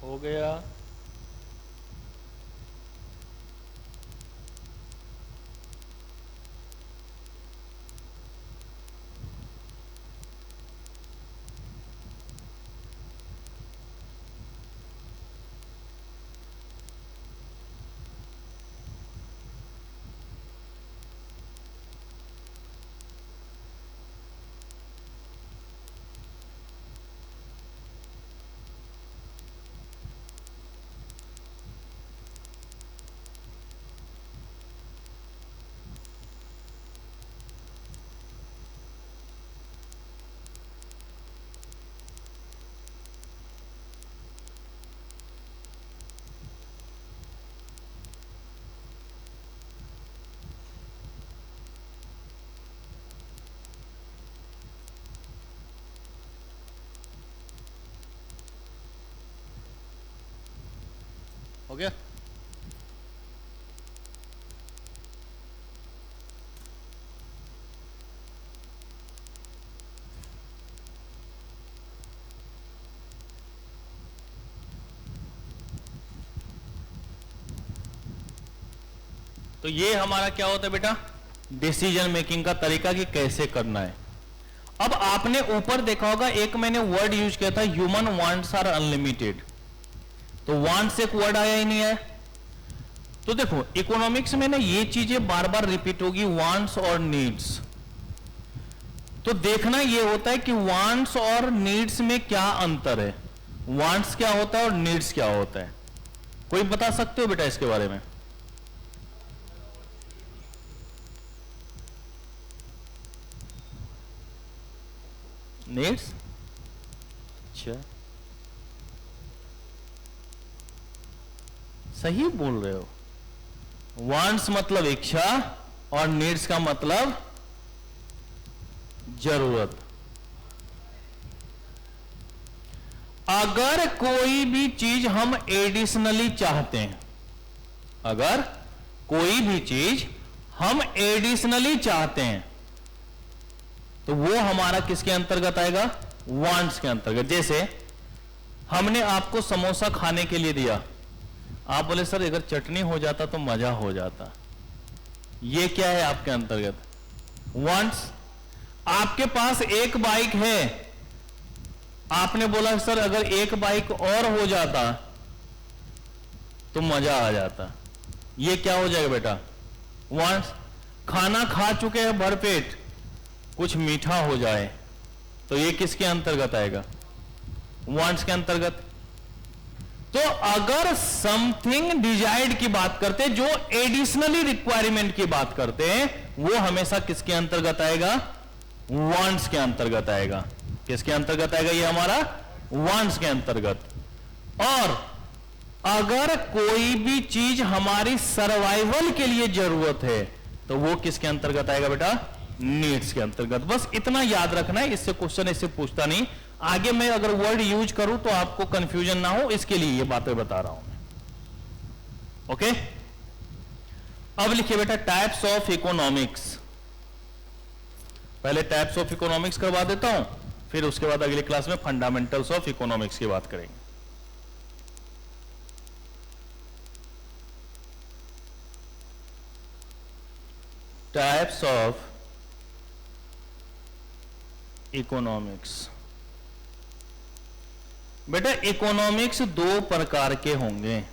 हो गया। हो गया। तो ये हमारा क्या होता है बेटा, डिसीजन मेकिंग का तरीका कि कैसे करना है। अब आपने ऊपर देखा होगा, एक मैंने वर्ड यूज किया था, ह्यूमन वांट्स आर अनलिमिटेड। तो वांट्स एक वर्ड आया ही नहीं है। तो देखो इकोनॉमिक्स में ना ये चीजें बार बार रिपीट होगी, वांट्स और नीड्स। तो देखना ये होता है कि वांट्स और नीड्स में क्या अंतर है, वांट्स क्या होता है और नीड्स क्या होता है। कोई बता सकते हो बेटा इसके बारे में? नीड्स, अच्छा सही बोल रहे हो। वांट्स मतलब इच्छा और नीड्स का मतलब जरूरत। अगर कोई भी चीज हम एडिशनली चाहते हैं, अगर कोई भी चीज हम एडिशनली चाहते हैं, तो वो हमारा किसके अंतर्गत आएगा, वांट्स के अंतर्गत। जैसे हमने आपको समोसा खाने के लिए दिया, आप बोले सर अगर चटनी हो जाता तो मजा हो जाता, ये क्या है आपके अंतर्गत, वांट्स। आपके पास एक बाइक है, आपने बोला सर अगर एक बाइक और हो जाता तो मजा आ जाता, ये क्या हो जाएगा बेटा, वांट्स। खाना खा चुके हैं भरपेट, कुछ मीठा हो जाए तो ये किसके अंतर्गत आएगा, वांट्स के अंतर्गत। तो अगर समथिंग डिजायर्ड की बात करते हैं, जो एडिशनली रिक्वायरमेंट की बात करते हैं, वो हमेशा किसके अंतर्गत आएगा, वांट्स के अंतर्गत आएगा। किसके अंतर्गत आएगा, ये हमारा वांट्स के अंतर्गत। और अगर कोई भी चीज हमारी सर्वाइवल के लिए जरूरत है, तो वो किसके अंतर्गत आएगा बेटा, नीड्स के अंतर्गत। बस इतना याद रखना है, इससे क्वेश्चन इससे पूछता नहीं। आगे मैं अगर वर्ड यूज करूं तो आपको कंफ्यूजन ना हो, इसके लिए ये बातें बता रहा हूं मैं। ओके, अब लिखिए बेटा टाइप्स ऑफ इकोनॉमिक्स। पहले टाइप्स ऑफ इकोनॉमिक्स करवा देता हूं, फिर उसके बाद अगली क्लास में फंडामेंटल्स ऑफ इकोनॉमिक्स की बात करेंगे। Types of economics. बेटा इकोनॉमिक्स दो प्रकार के होंगे,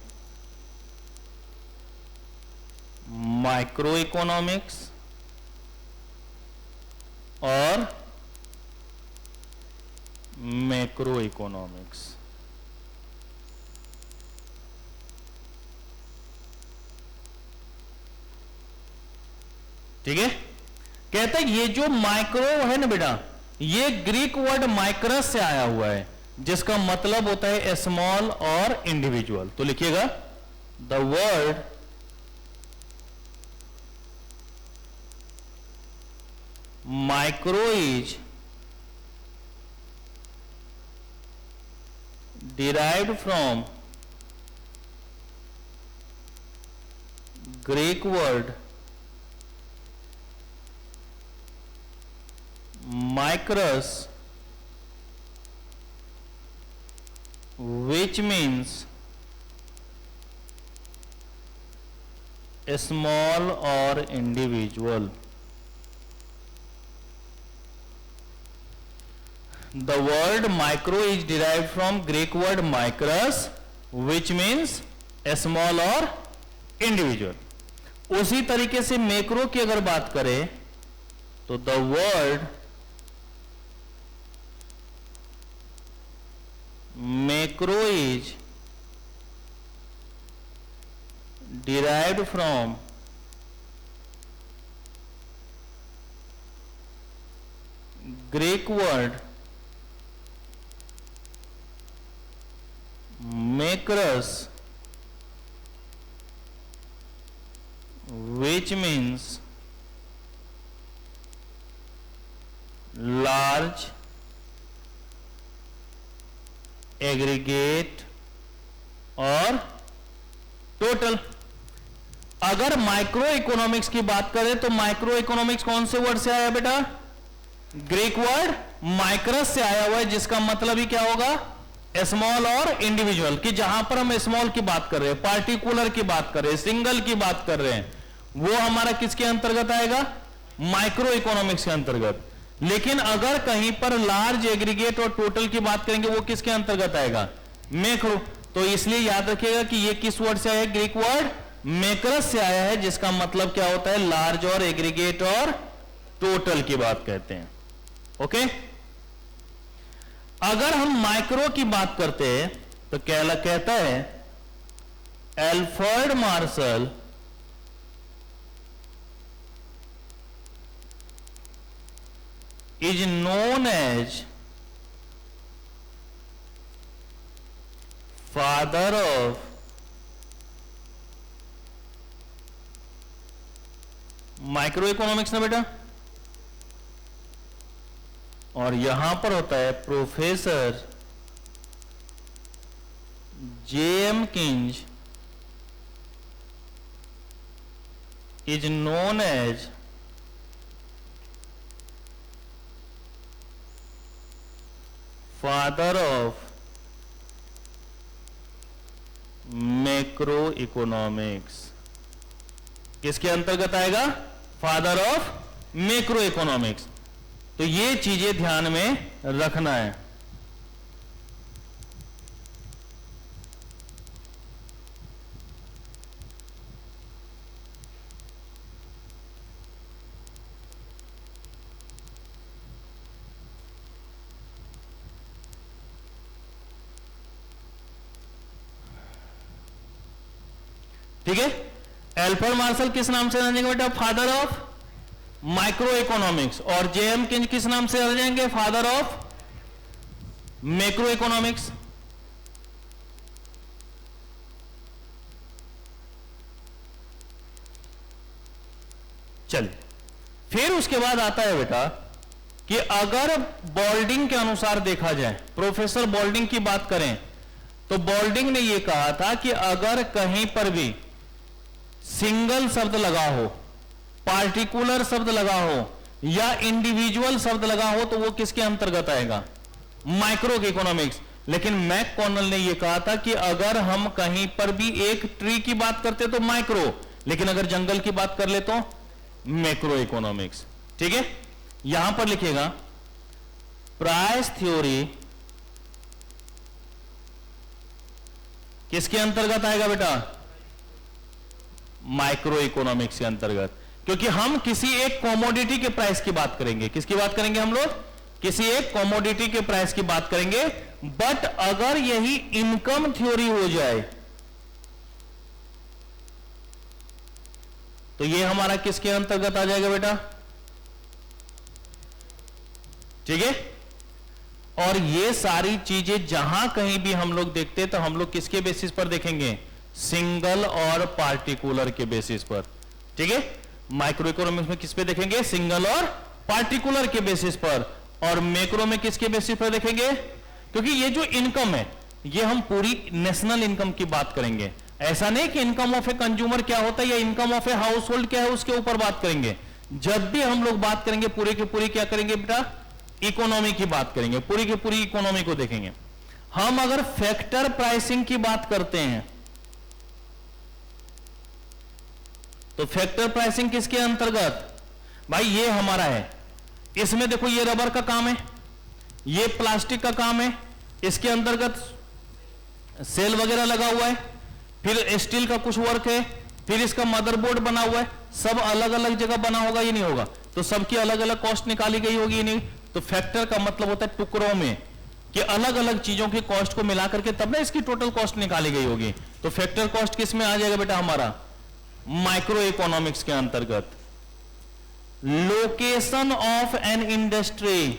माइक्रो इकोनॉमिक्स और मैक्रो इकोनॉमिक्स। ठीक है, कहते हैं ये जो माइक्रो है ना बेटा, ये ग्रीक वर्ड माइक्रस से आया हुआ है, जिसका मतलब होता है स्मॉल और इंडिविजुअल। तो लिखिएगा the word micro is derived from Greek word micros, which means small or individual. The word micro is derived from Greek word micros, which means small or individual. उसी तरीके से मैक्रो की अगर बात करें तो the word macro is derived from Greek word macros, which means large, aggregate और total. अगर माइक्रो इकोनॉमिक्स की बात करें तो माइक्रो इकोनॉमिक्स कौन से वर्ड से आया बेटा? ग्रीक वर्ड माइक्रस से आया हुआ है, जिसका मतलब ही क्या होगा? स्मॉल और इंडिविजुअल. कि जहां पर हम स्मॉल की बात कर रहे हैं, पार्टिकुलर की बात कर रहे हैं, सिंगल की बात कर रहे हैं, वो हमारा किसके अंतर्गत आएगा? माइक्रो इकोनॉमिक्स के अंतर्गत. लेकिन अगर कहीं पर लार्ज, एग्रीगेट और टोटल की बात करेंगे, वो किसके अंतर्गत आएगा? मैक्रो. तो इसलिए याद रखिएगा कि ये किस वर्ड से आया है? ग्रीक वर्ड मैक्रस से आया है, जिसका मतलब क्या होता है? लार्ज और एग्रीगेट और टोटल की बात कहते हैं. ओके. अगर हम माइक्रो की बात करते हैं तो क्या कहता है? Alfred Marshall is known as father of micro economics ना बेटा. और यहां पर होता है professor J.M. किंज is known as father of macro economics. किसके अंतर्गत आएगा? Father of macro economics. तो ये चीजें ध्यान में रखना है. ठीक है. एल्फ्रेड मार्शल किस नाम से जानेंगे बेटा? Father of micro economics. और J.M. किंज किस नाम से जानेंगे? Father of macro economics. चलिए, फिर उसके बाद आता है बेटा कि अगर बॉल्डिंग के अनुसार देखा जाए, प्रोफेसर बॉल्डिंग की बात करें तो बॉल्डिंग ने यह कहा था कि अगर कहीं पर भी सिंगल शब्द लगा हो, पार्टिकुलर शब्द लगा हो या इंडिविजुअल शब्द लगा हो तो वो किसके अंतर्गत आएगा? Micro economics. लेकिन मैककॉनल ने यह कहा था कि अगर हम कहीं पर भी एक ट्री की बात करते तो माइक्रो, लेकिन अगर जंगल की बात कर ले तो मैक्रो इकोनॉमिक्स. ठीक है. यहां पर लिखेगा प्राइस थ्योरी किसके अंतर्गत आएगा बेटा? माइक्रो इकोनॉमिक्स के अंतर्गत. क्योंकि हम किसी एक कॉमोडिटी के प्राइस की बात करेंगे. किसकी बात करेंगे हम लोग? किसी एक कॉमोडिटी के प्राइस की बात करेंगे. बट अगर यही इनकम थ्योरी हो जाए तो यह हमारा किसके अंतर्गत आ जाएगा बेटा? ठीक है. और ये सारी चीजें जहां कहीं भी हम लोग देखते हैं तो हम लोग किसके बेसिस पर देखेंगे? सिंगल और पार्टिकुलर के बेसिस पर. ठीक है. माइक्रो इकोनॉमिक्स में किस पे देखेंगे? सिंगल और पार्टिकुलर के बेसिस पर. और मैक्रो में किसके बेसिस पर देखेंगे? क्योंकि ये जो इनकम है ये हम पूरी नेशनल इनकम की बात करेंगे. ऐसा नहीं कि इनकम ऑफ ए कंज्यूमर क्या होता है या income of a house hold क्या है उसके ऊपर बात करेंगे. जब भी हम लोग बात करेंगे पूरी की पूरी क्या करेंगे बेटा? इकोनॉमी की बात करेंगे. पूरी की पूरी इकोनॉमी को देखेंगे. हम अगर फैक्टर प्राइसिंग की बात करते हैं तो फैक्टर प्राइसिंग किसके अंतर्गत? भाई ये हमारा है, इसमें देखो ये रबर का काम है, ये प्लास्टिक का काम है, इसके अंतर्गत सेल वगैरह लगा हुआ है, फिर स्टील का कुछ वर्क है, फिर इसका मदरबोर्ड बना हुआ है, सब अलग अलग जगह बना होगा, ये नहीं होगा, तो सबकी अलग अलग कॉस्ट निकाली गई होगी, नहीं। तो फैक्टर का मतलब होता है टुकड़ों में कि अलग अलग चीजों की कॉस्ट को मिला करके तब ना इसकी टोटल कॉस्ट निकाली गई होगी। तो फैक्टर कॉस्ट किस में आ जाएगा बेटा? हमारा माइक्रो इकोनॉमिक्स के अंतर्गत। लोकेशन ऑफ एन इंडस्ट्री,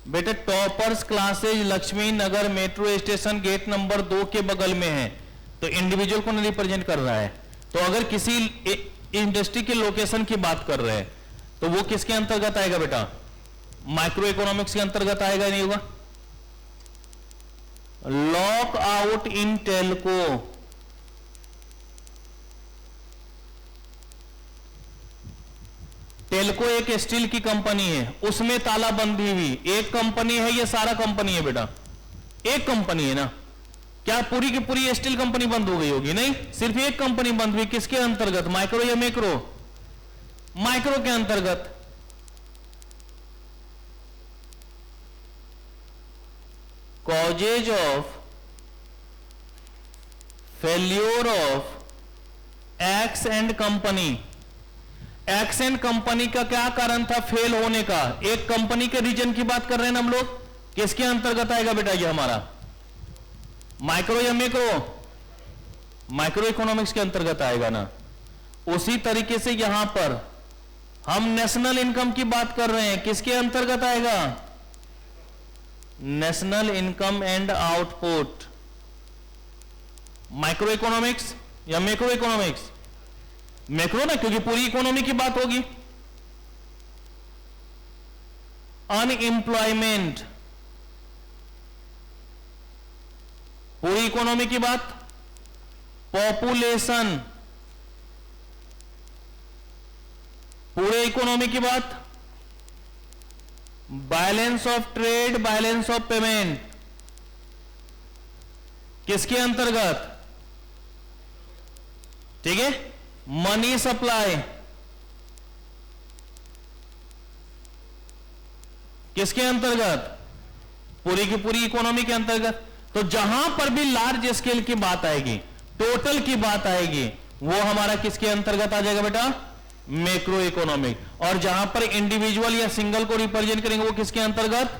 बेटा टॉपर्स क्लासेज लक्ष्मी नगर मेट्रो स्टेशन गेट नंबर 2 के बगल में है, तो इंडिविजुअल को नहीं रिप्रेजेंट कर रहा है। तो अगर किसी इंडस्ट्री के लोकेशन की बात कर रहे हैं तो वो किसके अंतर्गत आएगा बेटा? माइक्रो इकोनॉमिक्स के अंतर्गत आएगा, नहीं होगा? Lock out in Telco, Telco एक स्टील की कंपनी है, उसमें तालाबंदी हुई, एक कंपनी है, ये सारा कंपनी है बेटा, एक कंपनी है ना, क्या पूरी की पूरी स्टील कंपनी बंद हो गई होगी? नहीं, सिर्फ एक कंपनी बंद हुई, किसके अंतर्गत? माइक्रो या मैक्रो? माइक्रो के अंतर्गत। Causes of failure of x and company, x and company का क्या कारण था फेल होने का? एक कंपनी के रीजन की बात कर रहे हैं ना हम लोग, किसके अंतर्गत आएगा बेटा ये हमारा? माइक्रो या मैक्रो? माइक्रो इकोनॉमिक्स के अंतर्गत आएगा ना। उसी तरीके से यहां पर हम नेशनल इनकम की बात कर रहे हैं, किसके अंतर्गत आएगा? National income and output. Micro economics या मैक्रो इकोनॉमिक्स? मैक्रो ना, क्योंकि पूरी इकोनॉमी की बात होगी। अनएम्प्लॉयमेंट, पूरी इकोनॉमी की बात। पॉपुलेशन, पूरे इकोनॉमी की बात। Balance of trade, balance of payment, किसके अंतर्गत? ठीक है। मनी सप्लाई, किसके अंतर्गत? पूरी की पूरी इकोनॉमी के अंतर्गत। तो जहां पर भी लार्ज स्केल की बात आएगी, टोटल की बात आएगी, वो हमारा किसके अंतर्गत आ जाएगा बेटा? Macro economic. और जहां पर इंडिविजुअल या सिंगल को रिप्रेजेंट करेंगे वो किसके अंतर्गत?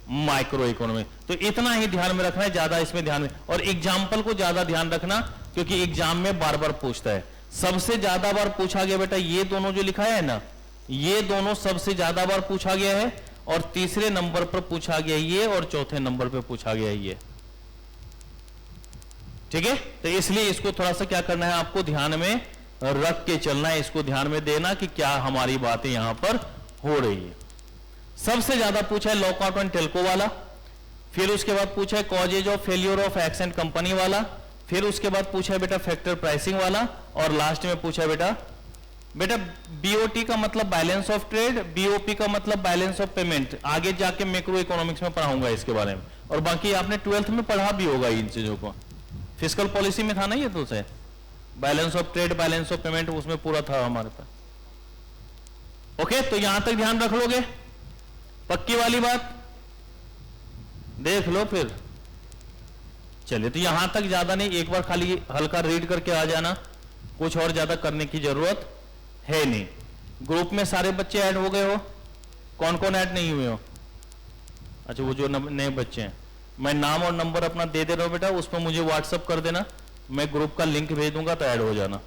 Micro economic. तो इतना ही ध्यान में रखना है, ज्यादा इसमें ध्यान में, और एग्जाम्पल को ज्यादा ध्यान रखना, क्योंकि एग्जाम में बार बार पूछता है। सबसे ज्यादा बार पूछा गया बेटा ये दोनों जो लिखा है ना, ये दोनों सबसे ज्यादा बार पूछा गया है, और तीसरे नंबर पर पूछा गया ये, और चौथे नंबर पर पूछा गया ये। ठीक है। तो इसलिए इसको थोड़ा सा क्या करना है, आपको ध्यान में रख के चलना है, इसको ध्यान में देना कि क्या हमारी बातें यहां पर हो रही है। सबसे ज्यादा पूछा है लॉकआउट एंड टेल्को वाला, फिर उसके बाद पूछा है causes of failure of x and company वाला, फिर उसके बाद पूछा है बेटा फैक्टर प्राइसिंग वाला, और लास्ट में पूछा है बेटा बीओटी का मतलब बैलेंस ऑफ ट्रेड, बीओपी का मतलब बैलेंस ऑफ पेमेंट। आगे जाके मैक्रो इकोनॉमिक्स में पढ़ाऊंगा इसके बारे में, और बाकी आपने 12th में पढ़ा भी होगा इन चीजों को, फिस्कल पॉलिसी में था ना ये, तो से balance of trade, balance of payment, उसमें पूरा था हमारे पास। ओके, तो यहां तक ध्यान रख लोगे, पक्की वाली बात देख लो फिर। चलिए, तो यहां तक ज्यादा नहीं, एक बार खाली हल्का रीड करके आ जाना, कुछ और ज्यादा करने की जरूरत है नहीं। ग्रुप में सारे बच्चे ऐड हो गए हो? कौन कौन ऐड नहीं हुए हो? अच्छा, वो जो नए बच्चे हैं, मैं नाम और नंबर अपना दे दे रहा हूं बेटा, उस पर मुझे व्हाट्सअप कर देना, मैं ग्रुप का लिंक भेज दूंगा, तो ऐड हो जाना।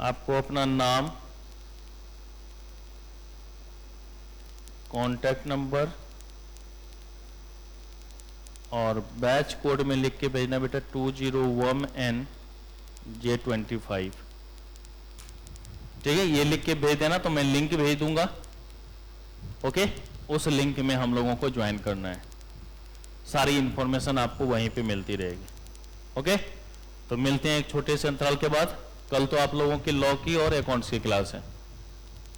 आपको अपना नाम, कॉन्टैक्ट नंबर और बैच कोड में लिख के भेजना बेटा 201NJ25। ठीक है, ये लिख के भेज देना, तो मैं लिंक भेज दूंगा। ओके, उस लिंक में हम लोगों को ज्वाइन करना है। सारी इंफॉर्मेशन आपको वहीं पे मिलती रहेगी। ओके, तो मिलते हैं एक छोटे से अंतराल के बाद। कल तो आप लोगों की लॉ की और अकाउंट्स की क्लास है।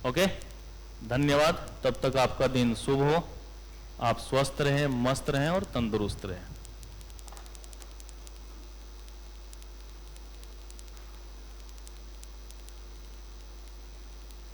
ओके, धन्यवाद। तब तक आपका दिन शुभ हो, आप स्वस्थ रहें, मस्त रहें और तंदुरुस्त रहें।